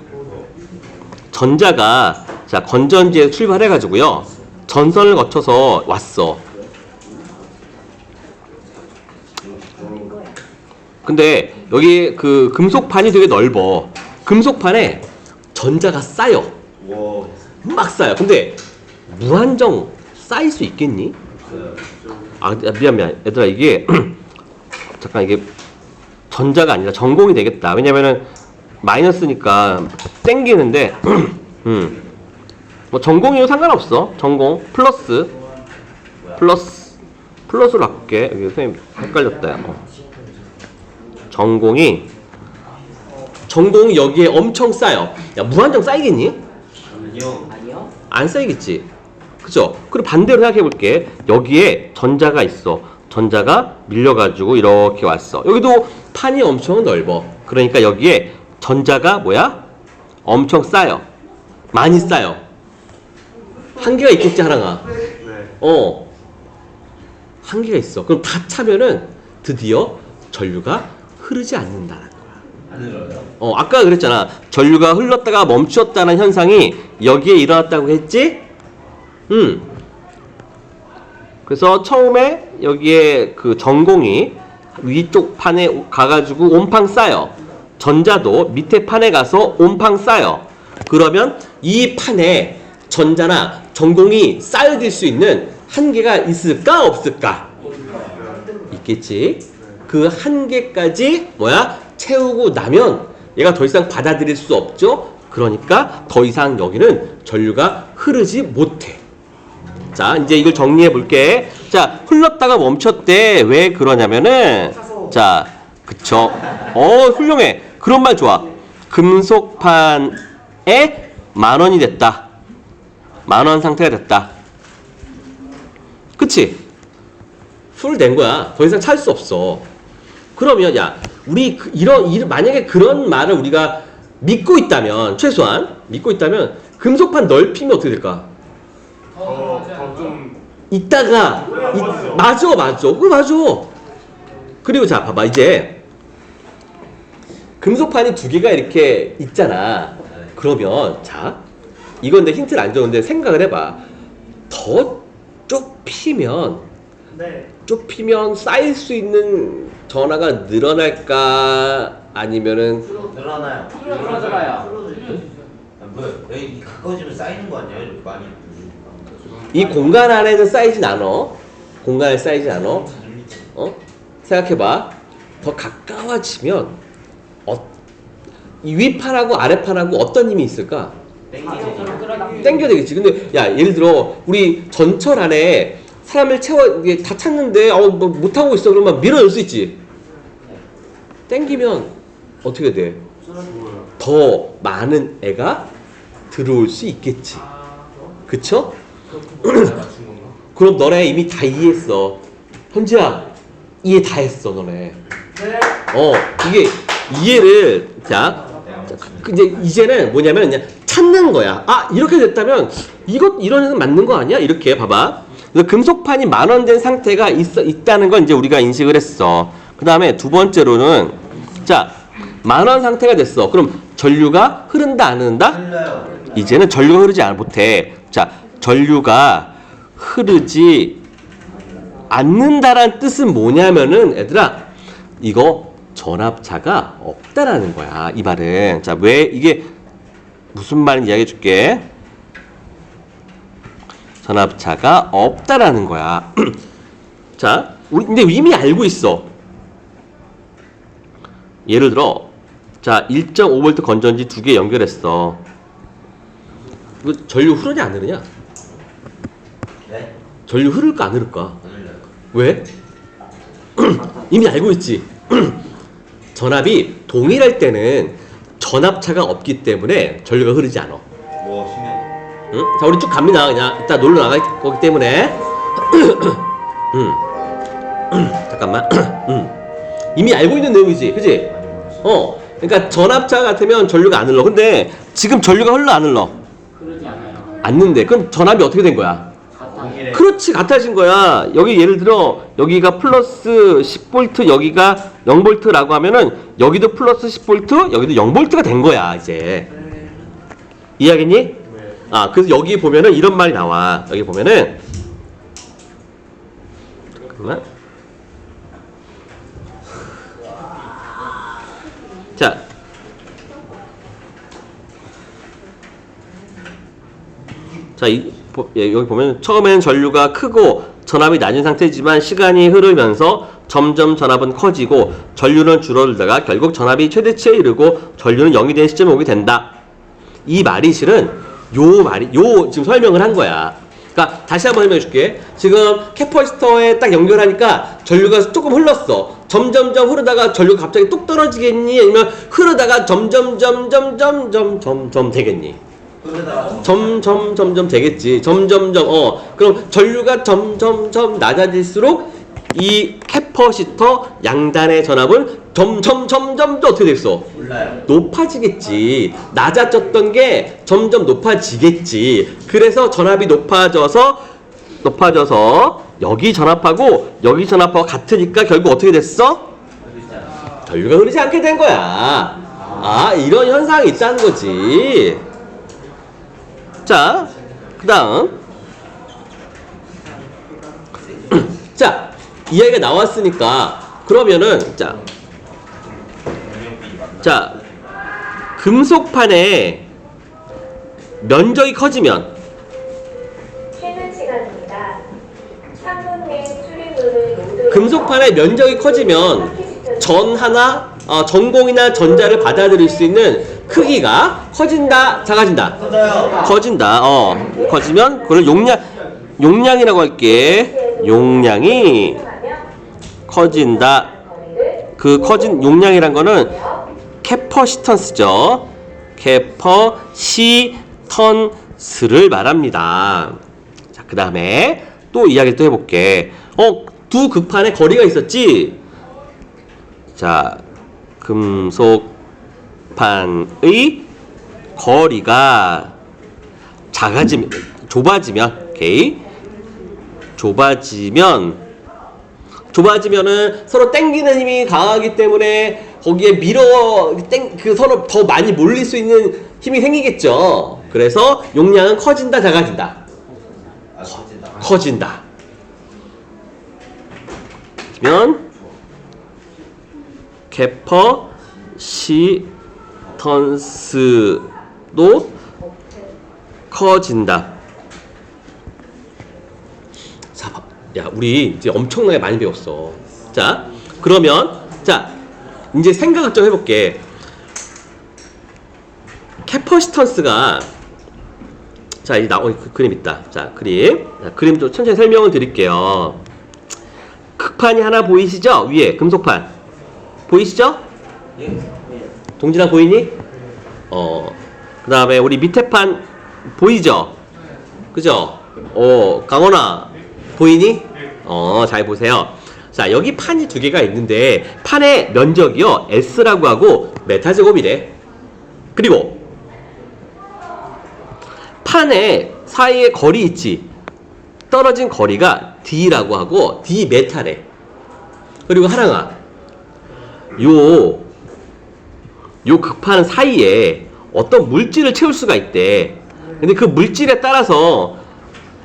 전자가, 자, 건전지에 출발해가지고요, 전선을 거쳐서 왔어. 근데 여기 그 금속판이 되게 넓어. 금속판에 전자가 쌓여. 막 쌓여. 근데 무한정 쌓일 수 있겠니? 미안. 얘들아, 이게 잠깐, 이게 전자가 아니라 전공이 되겠다. 왜냐면은 마이너스니까 땡기는데 뭐 전공이도 상관없어. 전공 플러스로 할게. 여기 선생님 헷갈렸다. 전공이 여기에 엄청 쌓여. 야, 무한정 쌓이겠니? 아니요. 안 쌓이겠지. 그죠? 그리고 반대로 생각해 볼게. 여기에 전자가 있어. 전자가 밀려가지고 이렇게 왔어. 여기도 판이 엄청 넓어. 그러니까 여기에 전자가 뭐야? 엄청 쌓여. 많이 쌓여. 한계가 있겠지, 하랑아. 네. 한계가 있어. 그럼 다 차면은 드디어 전류가 흐르지 않는다는 거야. 안 흘러요? 아까 그랬잖아. 전류가 흘렀다가 멈추었다는 현상이 여기에 일어났다고 했지? 그래서 처음에 여기에 그 전공이 위쪽 판에 가가지고 옴팡 쌓여. 전자도 밑에 판에 가서 옴팡 쌓여. 그러면 이 판에 전자나 전공이 쌓여질 수 있는 한계가 있을까 없을까? 있겠지. 그 한계까지 채우고 나면 얘가 더 이상 받아들일 수 없죠. 그러니까 더 이상 여기는 전류가 흐르지 못해. 자, 이제 이걸 정리해 볼게. 자, 흘렀다가 멈췄대. 왜 그러냐면은, 자, 그쵸. 훌륭해. 그런 말 좋아. 금속판에 10,000원이 됐다. 10,000원 상태가 됐다. 그치? 풀 된 거야. 더 이상 찰 수 없어. 그러면 야 우리 만약에 그런 말을 우리가 믿고 있다면 최소한 믿고 있다면 금속판 넓히면 어떻게 될까? 더좀 이따가 맞아. 그거 맞아. 그리고 자 봐봐 이제 금속판이 두 개가 이렇게 있잖아. 그러면 자 이건 내 힌트를 안 줬는데 생각을 해봐. 더 좁히면 네. 쌓일 수 있는 전화가 늘어날까 아니면은 늘어나요. 풀어줘요. 뭐야? 여기 가까워지면 쌓이는 거 아니야? 이렇게 많이. 이 공간 안에는 쌓이진 않아. 공간에 쌓이진 않아. 어? 생각해봐. 더 가까워지면 이 위판하고 아래판하고 어떤 힘이 있을까? 땡겨야 되겠지. 근데 야 예를 들어 우리 전철 안에 사람을 이게 다 찼는데 뭐 못하고 있어 그러면 밀어넣을 수 있지. 땡기면 어떻게 돼? 더 많은 애가 들어올 수 있겠지. 그쵸? 그럼 너네 이미 다 이해했어. 현지야 이해 다 했어 너네. 이게 이해를 이제는 뭐냐면 그냥 찾는 거야. 아 이렇게 됐다면 이런 애는 맞는 거 아니야? 이렇게 봐봐. 금속판이 만원된 상태가 있다는 건 이제 우리가 인식을 했어. 그 다음에 두 번째로는 자 만원 상태가 됐어. 그럼 전류가 흐른다 안 흐른다? 흘러요. 이제는 전류가 흐르지 못해. 자 전류가 흐르지 않는다란 뜻은 뭐냐면은 얘들아 이거 전압차가 없다라는 거야. 이 말은 자 왜 이게 무슨 말인지 이야기해 줄게. 전압차가 없다라는 거야. 자 우리 근데 이미 알고 있어. 예를 들어 자 1.5V 건전지 두 개 연결했어. 이거 전류 흐르냐 안 흐르냐? 네? 전류 흐를까 안 흐를까? 안 흘러요. 왜? 이미 알고 있지. 전압이 동일할 때는 전압차가 없기 때문에 전류가 흐르지 않아. 뭐 신기하다. 응? 자 우리 쭉 갑니다. 그냥 이따 놀러 나갈 거기 때문에. 잠깐만. 이미 알고 있는 내용이지, 그지? 그러니까 전압차 같으면 전류가 안 흘러. 근데 지금 전류가 흘러 안 흘러? 그러지 않아요. 않는데 그럼 전압이 어떻게 된 거야? 동일해. 그렇지, 같아진 거야. 여기 예를 들어 여기가 플러스 10V 여기가 0V라고 하면은 여기도 플러스 10V 여기도 0V가 된 거야 이제. 이해하겠니? 아 그래서 여기 보면은 이런 말이 나와. 여기 보면은 잠깐만. 자 여기 보면 처음엔 전류가 크고 전압이 낮은 상태지만 시간이 흐르면서 점점 전압은 커지고 전류는 줄어들다가 결국 전압이 최대치에 이르고 전류는 0이 되는 시점에 오게 된다. 이 말이 실은 지금 설명을 한 거야. 그러니까 다시 한번 설명해 줄게. 지금 캐퍼시터에 딱 연결하니까 전류가 조금 흘렀어. 점점점 흐르다가 전류가 갑자기 뚝 떨어지겠니? 아니면 흐르다가 점점 되겠니? 점점 되겠지. 점점점 그럼 전류가 점점점 낮아질수록 이 캐퍼시터 양단의 전압은 점점 또 어떻게 됐어? 몰라요. 높아지겠지. 낮아졌던 게 점점 높아지겠지. 그래서 전압이 높아져서 여기 전압하고 여기 전압하고 같으니까 결국 어떻게 됐어? 전류가 흐르지 않게 된 거야. 아 이런 현상이 있다는 거지. 자, 그 다음 자, 이야기가 나왔으니까 그러면은 자 금속판에 면적이 커지면 쉬는 시간입니다. 3분 내 수리물을 모두 금속판의 면적이 커지면 전공이나 전자를 받아들일 수 있는 크기가 커진다, 작아진다? 커져요. 커진다. 커지면 그걸 용량이라고 할게. 용량이 커진다. 그 커진 용량이란 거는 캐퍼시턴스죠. 캐퍼시턴스를 말합니다. 자, 그 다음에 또 이야기를 또 해볼게. 두 극판에 거리가 있었지? 자, 금속판의 거리가 좁아지면, 오케이? 좁아지면은 서로 당기는 힘이 강하기 때문에 거기에 서로 더 많이 몰릴 수 있는 힘이 생기겠죠. 그래서 용량은 커진다, 작아진다? 아, 커진다. 커진다. 그러면 캐퍼시턴스도 커진다. 자, 야, 우리 이제 엄청나게 많이 배웠어. 자, 그러면 이제 생각을 좀 해볼게. 캐퍼시턴스가 이 그림 있다. 자, 그림 좀 천천히 설명을 드릴게요. 극판이 하나 보이시죠? 위에 금속판 보이시죠? 예. 동진아 보이니? 그 다음에 우리 밑에 판 보이죠? 그죠? 강원아 보이니? 잘 보세요. 자, 여기 판이 두 개가 있는데 판의 면적이요 S라고 하고 메타제곱이래. 그리고 판의 사이에 거리 있지? 떨어진 거리가 D라고 하고 D 메타래. 그리고 하나가 요 극판 사이에 어떤 물질을 채울 수가 있대. 근데 그 물질에 따라서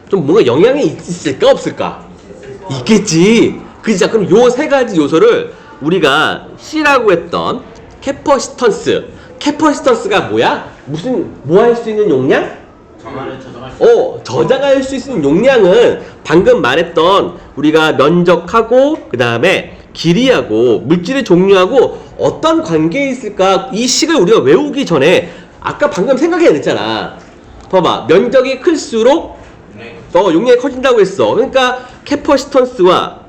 좀 뭔가 영향이 있을까 없을까? 있겠지. 그죠? 그럼 요 세 가지 요소를 우리가 C라고 했던 캐퍼시턴스가 뭐야? 뭐 할 수 있는 용량? 저만을 저장할 수 저장할 수 있는 용량은 방금 말했던 우리가 면적하고 그 다음에 길이하고 물질의 종류하고 어떤 관계에 있을까? 이 식을 우리가 외우기 전에 아까 방금 생각해냈잖아. 봐봐, 면적이 클수록 용량이 커진다고 했어. 그러니까 캐퍼시턴스와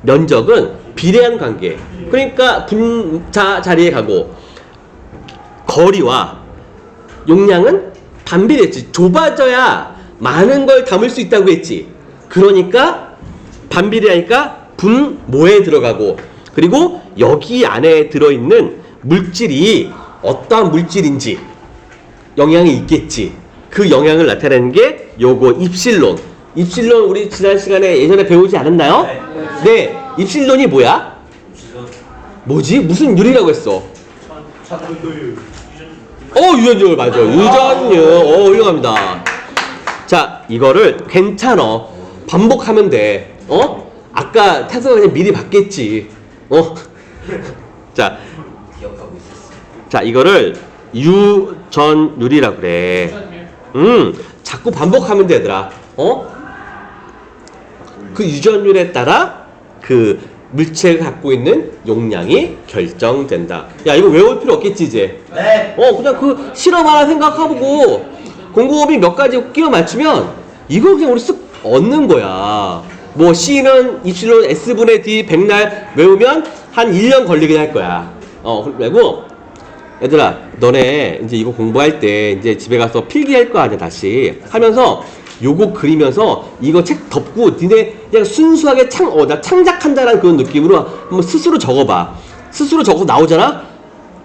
면적은 비례한 관계. 그러니까 분자 자리에 가고 거리와 용량은 반비례했지. 좁아져야 많은 걸 담을 수 있다고 했지. 그러니까 반비례하니까 분모에 들어가고, 그리고 여기 안에 들어있는 물질이 어떠한 물질인지 영향이 있겠지. 그 영향을 나타내는 게 요거 입실론 우리 지난 시간에 예전에 배우지 않았나요? 네. 입실론이 뭐야? 뭐지? 무슨 유리라고 했어? 유전율 맞아. 유전율. 훌륭합니다. 자, 이거를 괜찮아. 반복하면 돼. 아까 태서가 그냥 미리 봤겠지. 자, 기억하고 있었어. 자, 이거를 유전율이라고 그래. 자꾸 반복하면 돼, 얘들아. 그 유전율에 따라 그 물체가 갖고 있는 용량이 결정된다. 야, 이거 외울 필요 없겠지, 이제? 네. 그냥 그 실험 하나 생각하고 공고비 몇 가지 끼워 맞추면 이거 그냥 우리 쓱 얻는 거야. 뭐 C는 입실론 S분의 D 백날 외우면 한 1년 걸리긴 할 거야. 그리고 얘들아, 너네 이제 이거 공부할 때 이제 집에 가서 필기할 거 아니야, 다시 하면서 요거 그리면서 이거 책 덮고 니네 그냥 순수하게 창작한다라는 그런 느낌으로 한번 스스로 적어봐. 스스로 적어서 나오잖아?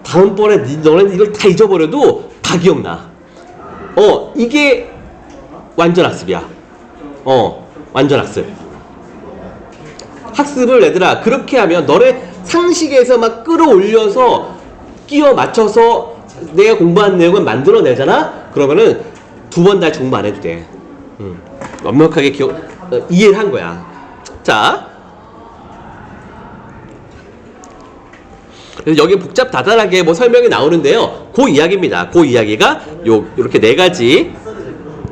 다음번에 너네 이걸 다 잊어버려도 다 기억나. 이게 완전 학습이야. 완전 학습. 학습을 얘들아 그렇게 하면 너네 상식에서 막 끌어올려서 끼워 맞춰서 내가 공부한 내용을 만들어내잖아? 그러면은 2번 다시 공부 안 해도 돼. 완벽하게 이해를 한 거야. 자, 그래서 여기 복잡다단하게 뭐 설명이 나오는데요. 그 이야기입니다. 그 이야기가 요렇게 4가지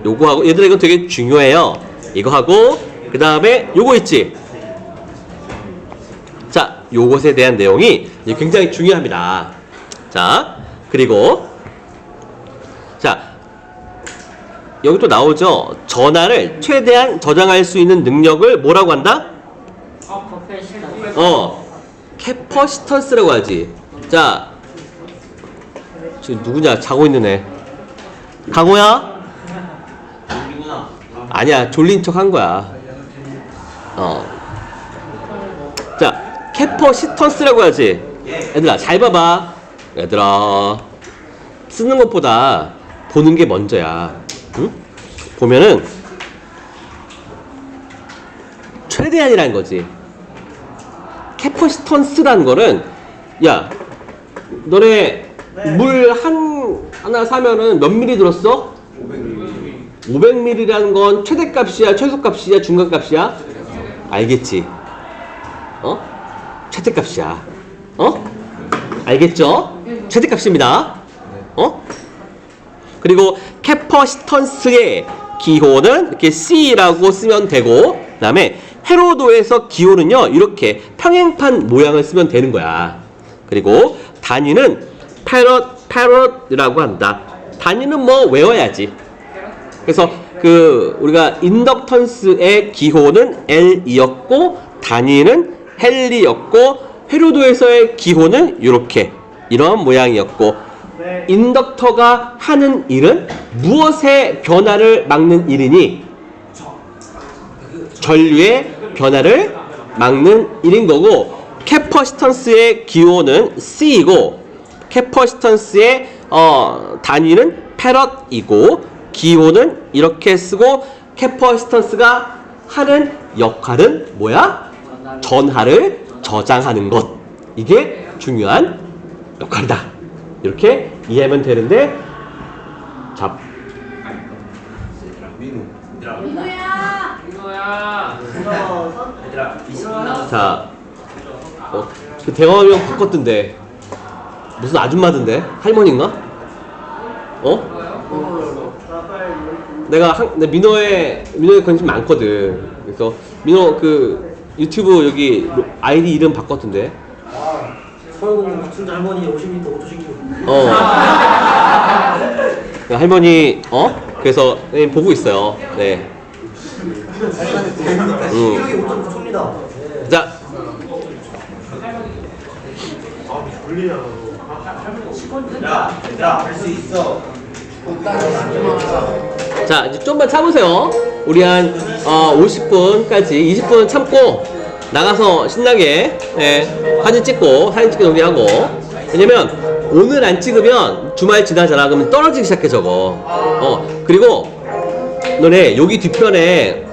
요거하고, 얘들아 이거 되게 중요해요. 이거 하고 그 다음에 요거 있지. 자, 요것에 대한 내용이 굉장히 중요합니다. 자, 그리고 자, 여기 또 나오죠. 전하를 최대한 저장할 수 있는 능력을 뭐라고 한다? 캐퍼시턴스라고 하지. 자, 지금 누구냐? 자고 있는 애. 강호야? 아니야, 졸린 척 한 거야. 자, 캐퍼시턴스라고 하지. 얘들아, 잘 봐봐. 얘들아, 쓰는 것보다 보는 게 먼저야. 응? 보면은 최대한이라는 거지. 캐퍼시턴스라는 거는, 야, 너네 물 하나 사면은 몇 미리 들었어? 500ml라는 건 최대값이야, 최소값이야, 중간값이야? 알겠지? 최대값이야. 알겠죠? 최대값입니다. 그리고 캐퍼시턴스의 기호는 이렇게 C라고 쓰면 되고, 그 다음에 헤로도에서 기호는요, 이렇게 평행판 모양을 쓰면 되는 거야. 그리고 단위는 패럿이라고 한다. 단위는 뭐 외워야지. 그래서 우리가 인덕턴스의 기호는 L이었고, 단위는 헨리였고, 헤로도에서의 기호는 이런 모양이었고, 인덕터가 하는 일은 무엇의 변화를 막는 일이니? 전류의 변화를 막는 일인 거고, 캐퍼시턴스의 기호는 C이고, 캐퍼시턴스의 단위는 패럿이고, 기호는 이렇게 쓰고, 캐퍼시턴스가 하는 역할은 뭐야? 전하를 저장하는 것. 이게 중요한 역할이다. 이렇게 이해하면 되는데, 자, 민우야. 자, 그 대화명 바꿨던데 무슨 아줌마던데? 할머니인가? 내가 민호에 관심 많거든. 그래서 민호 유튜브 여기 아이디 이름 바꿨던데. 서울공원 박순자 할머니 50m 오토신기로. 할머니 그래서 보고 있어요. 네. 기록이 5.9초입니다. 자, 야, 할 수 있어. 자, 이제 좀만 참으세요. 우리 한 50분까지 20분 참고 나가서 신나게 사진 찍고 정리하고. 왜냐면 오늘 안 찍으면 주말 지나잖아. 그러면 떨어지기 시작해 저거. 그리고 너네 여기 뒤편에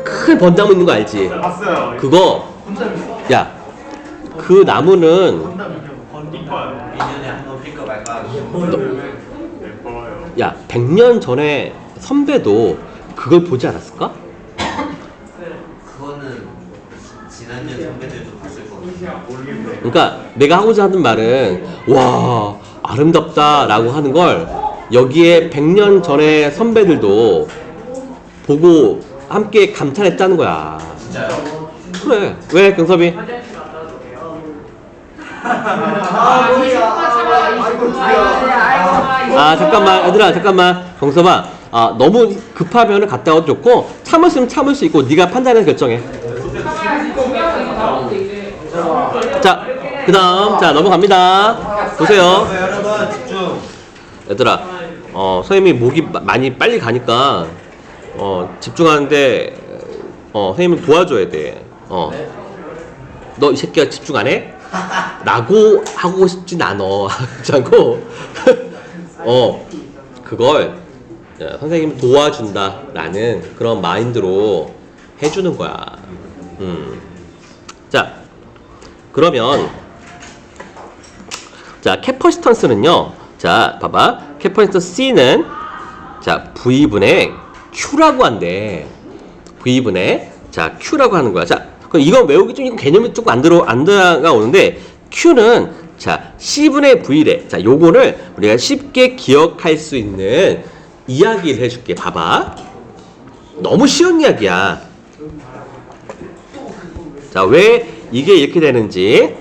큰 벚나무 있는 거 알지? 봤어요. 그거 야, 그 나무는 민현이 한번 필까 말까. 예뻐요. 야, 100년 전에 선배도 그걸 보지 않았을까? 그거는 지난년 선배들도 봤을 거 같아. 그러니까 내가 하고자 하는 말은, 와, 아름답다라고 하는 걸 여기에 100년 전에 선배들도 보고 함께 감탄했다는 거야. 진짜요? 그래. 왜, 경섭이? 잠깐만, 얘들아, 잠깐만. 경섭아, 너무 급하면 갔다 와도 좋고, 참을 수 있고, 네가 판단해서 결정해. 자, 그 다음, 넘어갑니다. 보세요. 여러분 집중. 얘들아, 선생님이 목이 많이 빨리 가니까, 집중하는데, 선생님은 도와줘야 돼. 너 이 새끼야 집중 안 해? 라고 하고 싶진 않어. 그렇지 않고, 그걸 선생님이 도와준다라는 그런 마인드로 해주는 거야. 자, 그러면, 자, 캐퍼시턴스는요, 자, 봐봐. 캐퍼시턴스 C는, 자, V분의 Q라고 한대. V분의, 자, Q라고 하는 거야. 자, 그럼 이건 외우기 좀, 개념이 조금 안 들어가오는데, Q는, 자, C분의 V래. 자, 요거를 우리가 쉽게 기억할 수 있는 이야기를 해줄게. 봐봐. 너무 쉬운 이야기야. 자, 왜 이게 이렇게 되는지.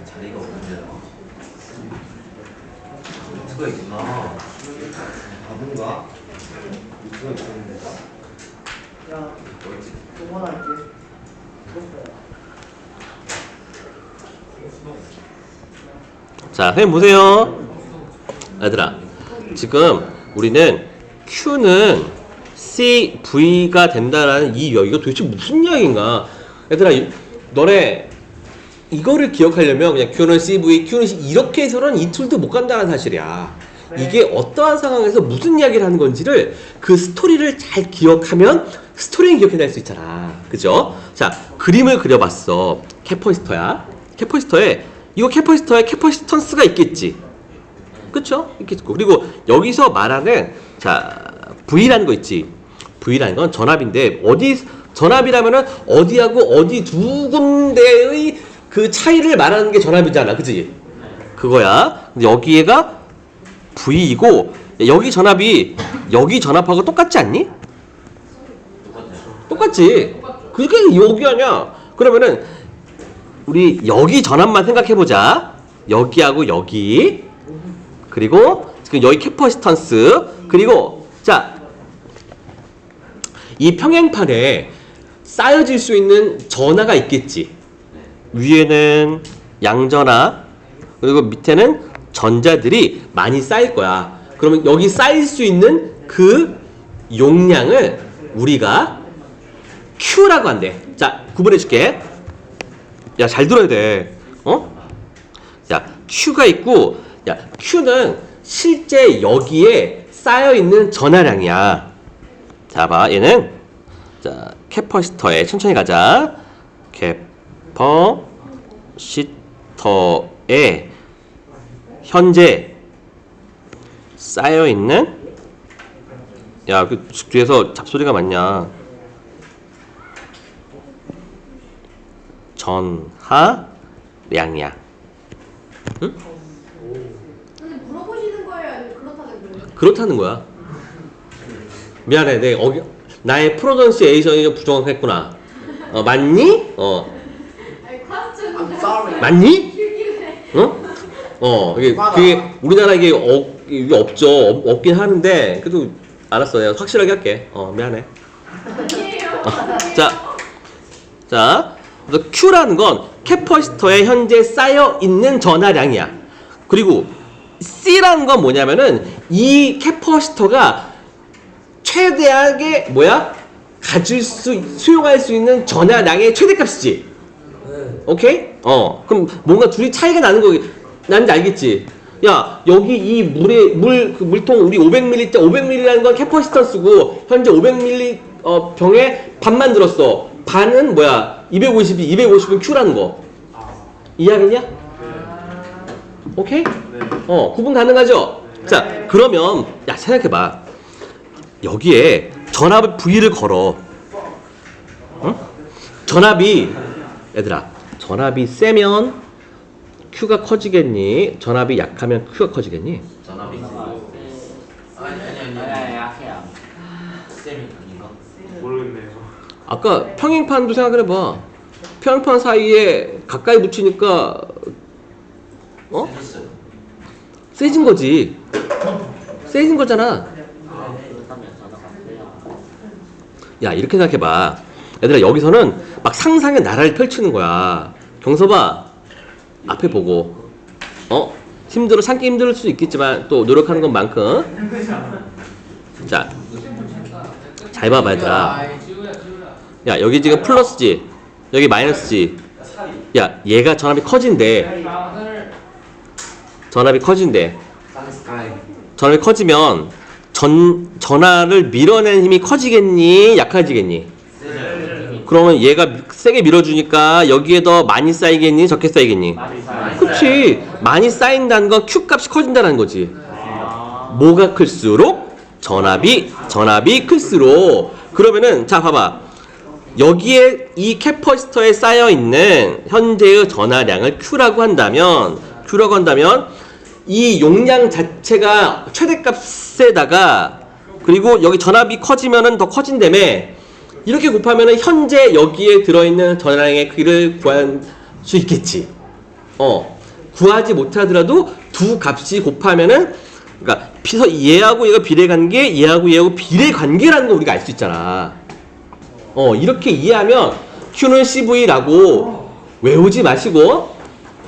자리가 없는데. 누가 있구나. 바본가? 누가 있었는데? 야, 응원할게. 자, 선생님 보세요. 얘들아, 지금 우리는 Q는 CV가 된다라는 이 이거 도대체 무슨 이야기인가? 얘들아, 너네 이거를 기억하려면 그냥 Q는 CV, Q는 C 이렇게 해서는 이 툴도 못 간다는 사실이야. 이게 어떠한 상황에서 무슨 이야기를 하는 건지를 그 스토리를 잘 기억하면 스토리는 기억해낼 수 있잖아. 그죠? 자, 그림을 그려봤어. 캐퍼시터야. 캐퍼시터에 이거 캐퍼시터에 캐퍼시턴스가 있겠지. 그쵸? 있겠고. 그리고 여기서 말하는 자 V라는 거 있지. V라는 건 전압인데 어디 전압이라면은 어디하고 어디 두 군데의 그 차이를 말하는 게 전압이잖아. 그치? 그거야. 근데 여기가 V이고 여기 전압이 여기 전압하고 똑같지 않니? 똑같지. 그게 여기 아니야. 그러면은 우리 여기 전압만 생각해보자. 여기하고 여기 그리고 지금 여기 캐퍼시턴스 그리고 자 이 평행판에 쌓여질 수 있는 전하가 있겠지. 위에는 양전하 그리고 밑에는 전자들이 많이 쌓일 거야. 그러면 여기 쌓일 수 있는 그 용량을 우리가 Q라고 한대. 자, 구분해 줄게. 야, 잘 들어야 돼. 야, Q가 있고, 야, Q는 실제 여기에 쌓여 있는 전하량이야. 자, 봐, 얘는 자, 캐퍼시터에 천천히 가자. 캐퍼시터에 현재 쌓여 있는 야, 그 뒤에서 잡소리가 많냐? 전하량이야. 응? 근데 물어보시는 거예요? 아니면 그렇다는 거예요? 그렇다는 거야. 미안해, 내 나의 프로넌시에이션이 좀 부정확했구나. 맞니? 아니 퀘스천 맞니? 그게 우리나라 이게 없죠. 없긴 하는데 그래도 알았어. 내가 확실하게 할게. 미안해. 아니에요. 자, 그래서 Q라는 건 캐퍼시터에 현재 쌓여 있는 전하량이야. 그리고 C라는 건 뭐냐면은 이 캐퍼시터가 최대하게 수용할 수 있는 전하량의 최대값이지. 오케이? 그럼 뭔가 둘이 차이가 나는지 알겠지? 야, 여기 이 물통 우리 500ml라는 건 캐퍼시턴스고 현재 500ml 병에 반만 들었어. 반은 250은 Q라는 거. 이해하겠냐? 오케이? 구분 가능하죠? 자, 그러면 야, 생각해봐. 여기에 전압을 V를 걸어. 응? 전압이 세면 Q가 커지겠니? 전압이 약하면 Q가 커지겠니? 전압이 아니 약해요. 쌤이 아닌가? 모르겠네요. 아까 평행판도 생각해봐. 평행판 사이에 가까이 붙이니까 재밌어요. 세진 거지. 세진 거잖아. 야, 이렇게 생각해봐. 얘들아, 여기서는 막 상상의 나라를 펼치는 거야. 경서봐, 앞에 보고. 참기 힘들 수 있겠지만 또 노력하는 것만큼. 자, 잘 봐봐, 얘들아. 야, 여기 지금 플러스지, 여기 마이너스지. 야, 얘가 전압이 커진대. 전압이 커지면 전하를 밀어내는 힘이 커지겠니? 약해지겠니? 그러면 얘가 세게 밀어주니까 여기에 더 많이 쌓이겠니? 적게 쌓이겠니? 그치. 많이 쌓인다는 건 Q 값이 커진다는 거지. 뭐가 클수록? 전압이 클수록. 그러면은 자, 봐봐. 여기에 이 캐퍼시터에 쌓여있는 현재의 전하량을 Q라고 한다면 이 용량 자체가 최대값에다가 그리고 여기 전압이 커지면은 더 커진다며. 이렇게 곱하면은 현재 여기에 들어있는 전하량의 크기를 구할 수 있겠지. 구하지 못하더라도 두 값이 곱하면은 그러니까 얘하고 얘가 비례관계, 얘하고 비례관계라는 거 우리가 알 수 있잖아. 이렇게 이해하면 Q는 CV라고 외우지 마시고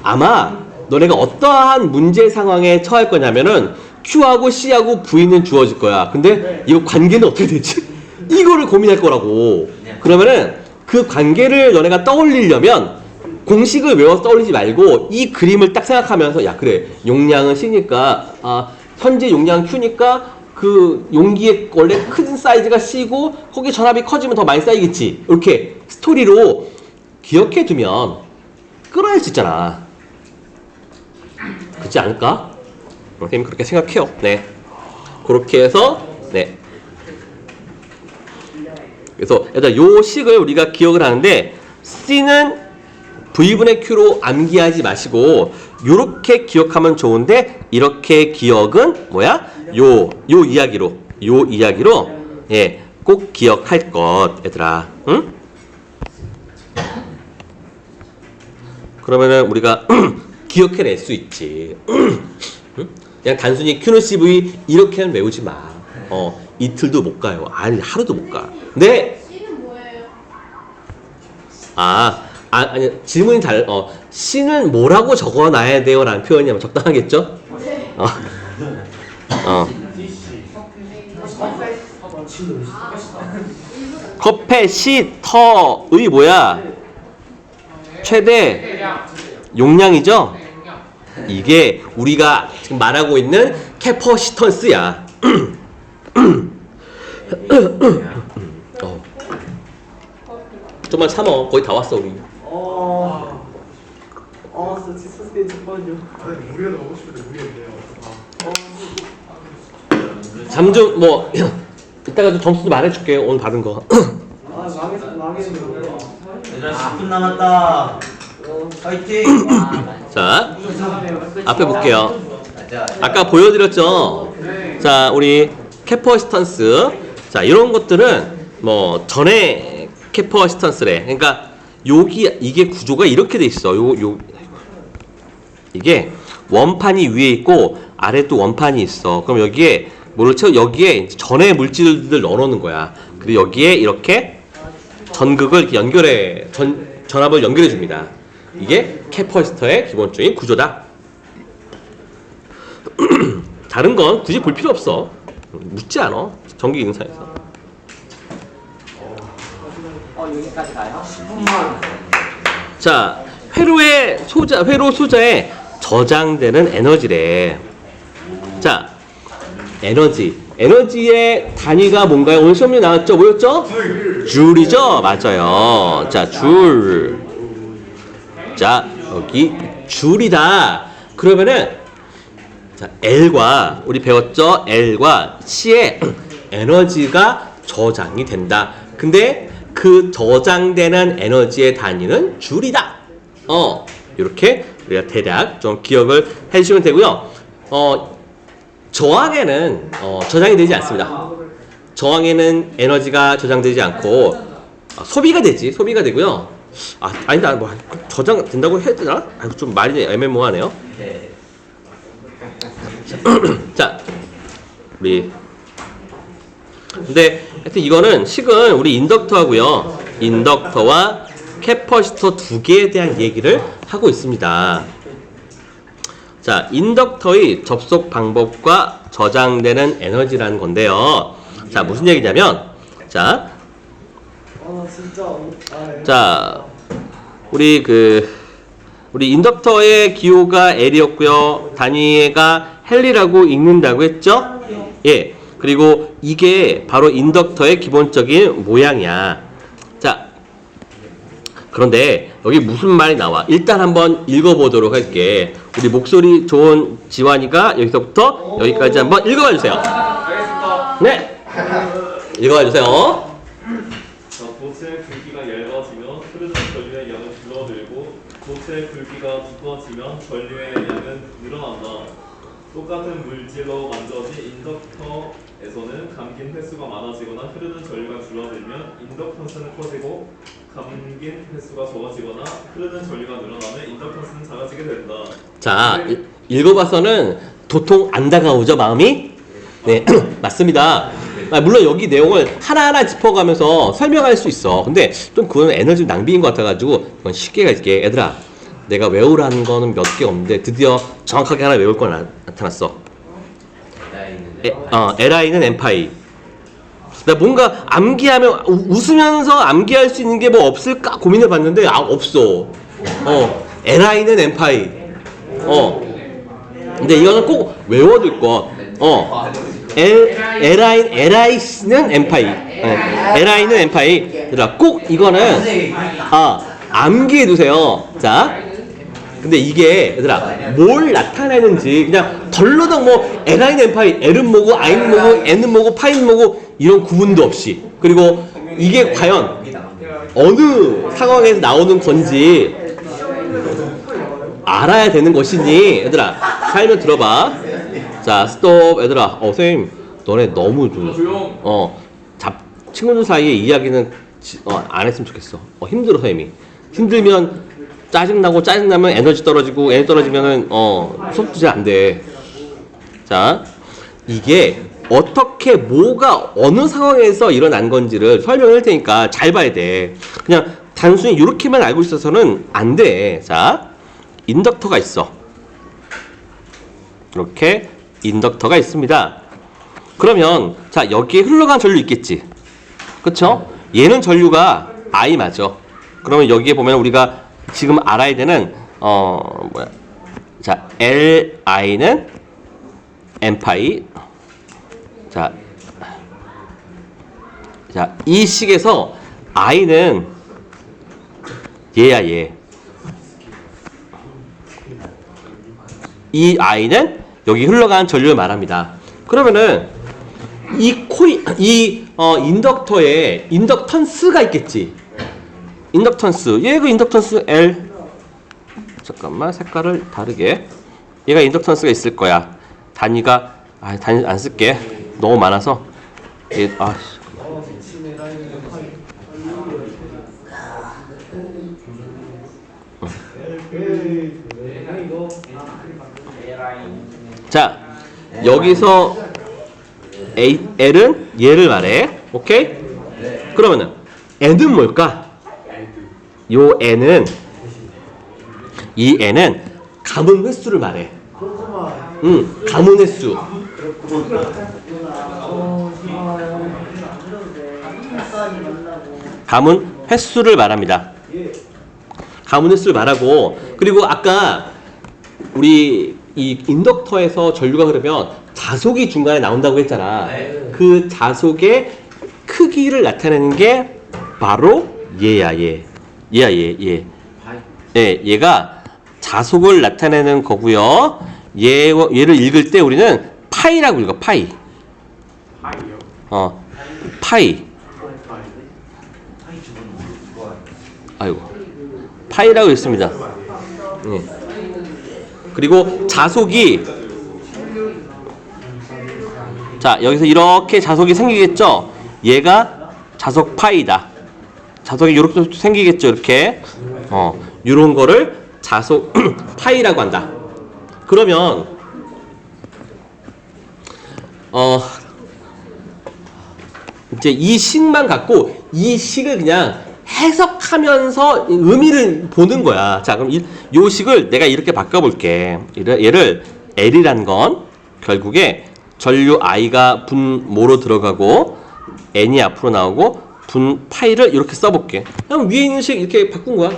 아마 너네가 어떠한 문제 상황에 처할 거냐면은 Q하고 C하고 V는 주어질 거야. 근데 이거 관계는 어떻게 되지? 이거를 고민할 거라고. 그러면은 그 관계를 너네가 떠올리려면 공식을 외워서 떠올리지 말고 이 그림을 딱 생각하면서 야 그래 용량은 C니까 현재 용량 Q니까 그 용기의 원래 큰 사이즈가 C고 거기 전압이 커지면 더 많이 쌓이겠지. 이렇게 스토리로 기억해 두면 끌어낼 수 있잖아. 그렇지 않을까? 선생님 그렇게 생각해요. 네. 그렇게 해서 네. 그래서 일단 요 식을 우리가 기억을 하는데 C는 V분의 Q로 암기하지 마시고 요렇게 기억하면 좋은데 이렇게 기억은 뭐야? 요 이야기로 예, 꼭 기억할 것 얘들아. 응? 그러면은 우리가 기억해낼 수 있지. 응? 그냥 단순히 Q는 CV 이렇게는 외우지 마. 이틀도 못 가요. 아니 하루도 못 가. 네. C는 뭐예요? 아니 질문이 C는 뭐라고 적어놔야 돼요? 라는 표현이면 적당하겠죠? 네. 커패시터의 뭐야? 최대 용량이죠? 이게 우리가 지금 말하고 있는 캐퍼시턴스야. 좀만 참어. 거의 다 왔어 우리. 잠깐만요. 우리가 넣고 싶은데 모르겠네요. 잠 좀 뭐 이따가 좀 점수 좀 말해줄게. 오늘 받은 거. 망했네. 얘들아 10분 남았다. 파이팅. 자 앞에 볼게요. 자, 아까 보여드렸죠. 자 우리 캐퍼시턴스. 자 이런 것들은 뭐 전에 캐퍼시턴스래. 그러니까 이게 구조가 이렇게 돼 있어. 이게 원판이 위에 있고 아래 또 원판이 있어. 그럼 여기에 뭐를 채워? 여기에 전해 물질들 넣어놓는 거야. 그리고 여기에 이렇게 전극을 이렇게 연결해 전압을 연결해 줍니다. 이게 캐퍼시터의 기본적인 구조다. 다른 건 굳이 볼 필요 없어. 묻지 않아. 전기 인사에서. 여기까지 가요? 자, 회로 소자에 저장되는 에너지래. 자, 에너지의 단위가 뭔가요? 오늘 시험에 나왔죠? 뭐였죠? 줄이죠? 맞아요. 자, 줄. 자, 여기 줄이다. 그러면은 자, L과 우리 배웠죠? L과 C의 에너지가 저장이 된다. 근데 그 저장되는 에너지의 단위는 줄이다. 이렇게 우리가 대략 좀 기억을 해주시면 되고요. 저항에는 저장이 되지 않습니다. 저항에는 에너지가 저장되지 않고 소비가 되고요. 아니다, 뭐 저장 된다고 해야 되나? 좀 말이 애매모호하네요. 네. 자, 우리 근데 하여튼 이거는 식은 우리 인덕터하고요. 인덕터와 캐퍼시터 두 개에 대한 얘기를 하고 있습니다. 자, 인덕터의 접속 방법과 저장되는 에너지라는 건데요. 자, 무슨 얘기냐면 자, 우리 인덕터의 기호가 L이었고요. 단위가 헨리라고 읽는다고 했죠? 예. 그리고 이게 바로 인덕터의 기본적인 모양이야. 자, 그런데 여기 무슨 말이 나와? 일단 한번 읽어보도록 할게. 우리 목소리 좋은 지환이가 여기서부터 여기까지 한번 읽어봐 주세요. 알겠습니다. 네. 읽어봐 주세요. 도체의 굵기가 얇아지면 흐르는 전류의 양은 줄어들고 도체의 굵기가 두꺼워지면 전류의 양은 늘어난다. 똑같은 물질로 만들어진 인덕터에서는 감긴 횟수가 많아지거나 흐르는 전류가 줄어들면 인덕턴스는 커지고 감긴 횟수가 적어지거나 흐르는 전류가 늘어나면 인덕턴스는 작아지게 된다. 자, 읽어봐서는 도통 안 다가오죠, 마음이? 네, 맞습니다. 물론 여기 내용을 하나하나 짚어가면서 설명할 수 있어. 근데 좀 그건 에너지 낭비인 것 같아가지고 이건 쉽게 갈게. 얘들아, 내가 외우라는 거는 몇 개 없는데 드디어 정확하게 하나 외울 거 나타났어. Li는 n파이. 나 뭔가 암기하면 웃으면서 암기할 수 있는 게 뭐 없을까 고민해 봤는데 없어. Li는 n파이. 근데 이거는 꼭 외워둘 거. Li는 n파이. Li는 n파이. 얘들아 꼭 이거는 암기해 두세요. 자. 근데 이게 얘들아 뭘 나타내는지 그냥 덜러덩 뭐 Li는 n파이, L은 뭐고 I는 뭐고 N은 뭐고 파이는 뭐고 이런 구분도 없이 그리고 이게 과연 어느 상황에서 나오는 건지 알아야 되는 것이니 얘들아 설명 들어봐. 자 스톱. 얘들아 선생님 너네 너무 친구들 사이에 이야기는 안 했으면 좋겠어. 힘들어 선생님이. 힘들면 짜증나면 에너지 떨어지고 에너지 떨어지면은 수업도 잘 안 돼. 자 이게 어떻게 뭐가 어느 상황에서 일어난 건지를 설명할 테니까 잘 봐야 돼. 그냥 단순히 이렇게만 알고 있어서는 안 돼. 자 인덕터가 있어. 이렇게 인덕터가 있습니다. 그러면 자 여기에 흘러간 전류 있겠지. 그쵸? 얘는 전류가 I 맞아. 그러면 여기에 보면 우리가 지금 알아야 되는 자 Li는 n파이. 자 이 식에서 I는 얘야 얘. 이 I는 여기 흘러가는 전류를 말합니다. 그러면은 이 인덕터에 인덕턴스가 있겠지. 인덕턴스. 얘가 인덕턴스 L. 잠깐만 색깔을 다르게. 얘가 인덕턴스가 있을 거야. 단위가 단위 안 쓸게. 너무 많아서. 자 여기서 L은 얘를 말해. 오케이? 그러면은 N은 뭘까? 요 N은 이 N은 가문 횟수를 말해. 가문 횟수. 가문 횟수를 말합니다. 가문 횟수를 말하고 그리고 아까 우리 이 인덕터에서 전류가 흐르면 자속이 중간에 나온다고 했잖아. 그 자속의 크기를 나타내는 게 바로 얘야 얘. 얘가 자속을 나타내는 거고요. 얘를 읽을 때 우리는 파이라고 읽어. 파이. 파이. 아이고. 파이라고 읽습니다. 그리고 자속이 자 여기서 이렇게 자속이 생기겠죠. 얘가 자속 파이다. 자속이 이렇게 생기겠죠. 이렇게 이런 거를 자속 파이라고 한다. 그러면 이제 이 식만 갖고 이 식을 그냥 해석하면서 의미를 보는 거야. 자, 그럼 요 식을 내가 이렇게 바꿔볼게. 얘를 L이란 건 결국에 전류 I가 분모로 들어가고 N이 앞으로 나오고 분 파이를 이렇게 써볼게. 그럼 위에 있는 식 이렇게 바꾼 거야.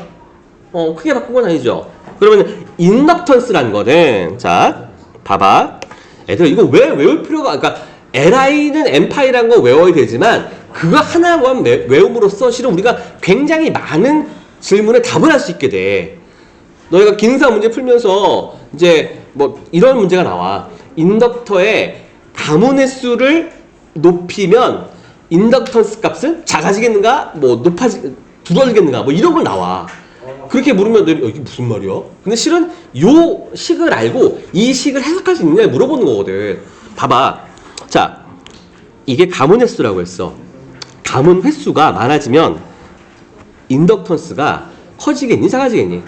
크게 바꾼 건 아니죠. 그러면 인덕턴스란 거는 자, 봐봐. 애들 이거 왜 외울 필요가 그러니까 Li는 n파이라는 거 외워야 되지만 그거 하나만 외움으로써 실은 우리가 굉장히 많은 질문에 답을 할 수 있게 돼. 너희가 기능사 문제 풀면서 이제 뭐 이런 문제가 나와. 인덕터의 가문 횟수를 높이면 인덕턴스 값은 작아지겠는가? 뭐 줄어들겠는가? 뭐 이런 걸 나와. 그렇게 물으면 이게 무슨 말이야? 근데 실은 요 식을 알고 이 식을 해석할 수 있느냐 물어보는 거거든. 봐봐. 자, 이게 가문 횟수라고 했어. 가문 횟수가 많아지면 인덕턴스가 커지겠니? 작아지겠니?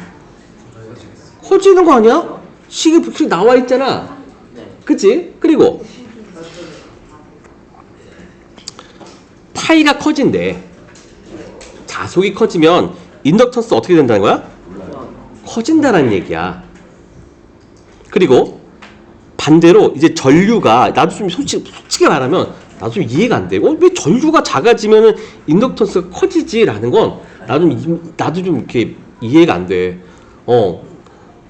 커지는 거 아니야? 식이 나와 있잖아. 그치? 그리고 파이가 커진대. 자속이 커지면 인덕턴스 어떻게 된다는 거야? 커진다라는 얘기야. 그리고 반대로 이제 전류가 나도 좀 솔직히 말하면 나도 좀 이해가 안 돼. 왜 전류가 작아지면은 인덕턴스가 커지지라는 건 나도 좀 이렇게 이해가 안 돼.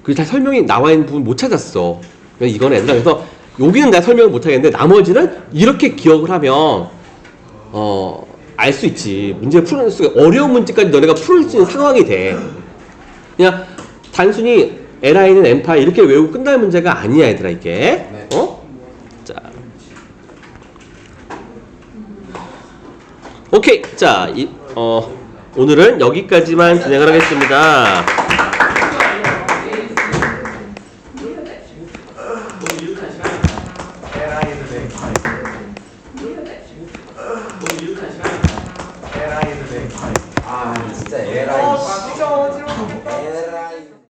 그게 다 설명이 나와 있는 부분 못 찾았어. 이건 얘들아 그래서 여기는 내가 설명을 못 하겠는데 나머지는 이렇게 기억을 하면 알 수 있지. 문제 푸는 수 어려운 문제까지 너네가 풀 수 있는 상황이 돼. 그냥 단순히 LI는 N파 이렇게 외우고 끝날 문제가 아니야 얘들아 이게. 자 오케이 자 오늘은 여기까지만 진행을 하겠습니다.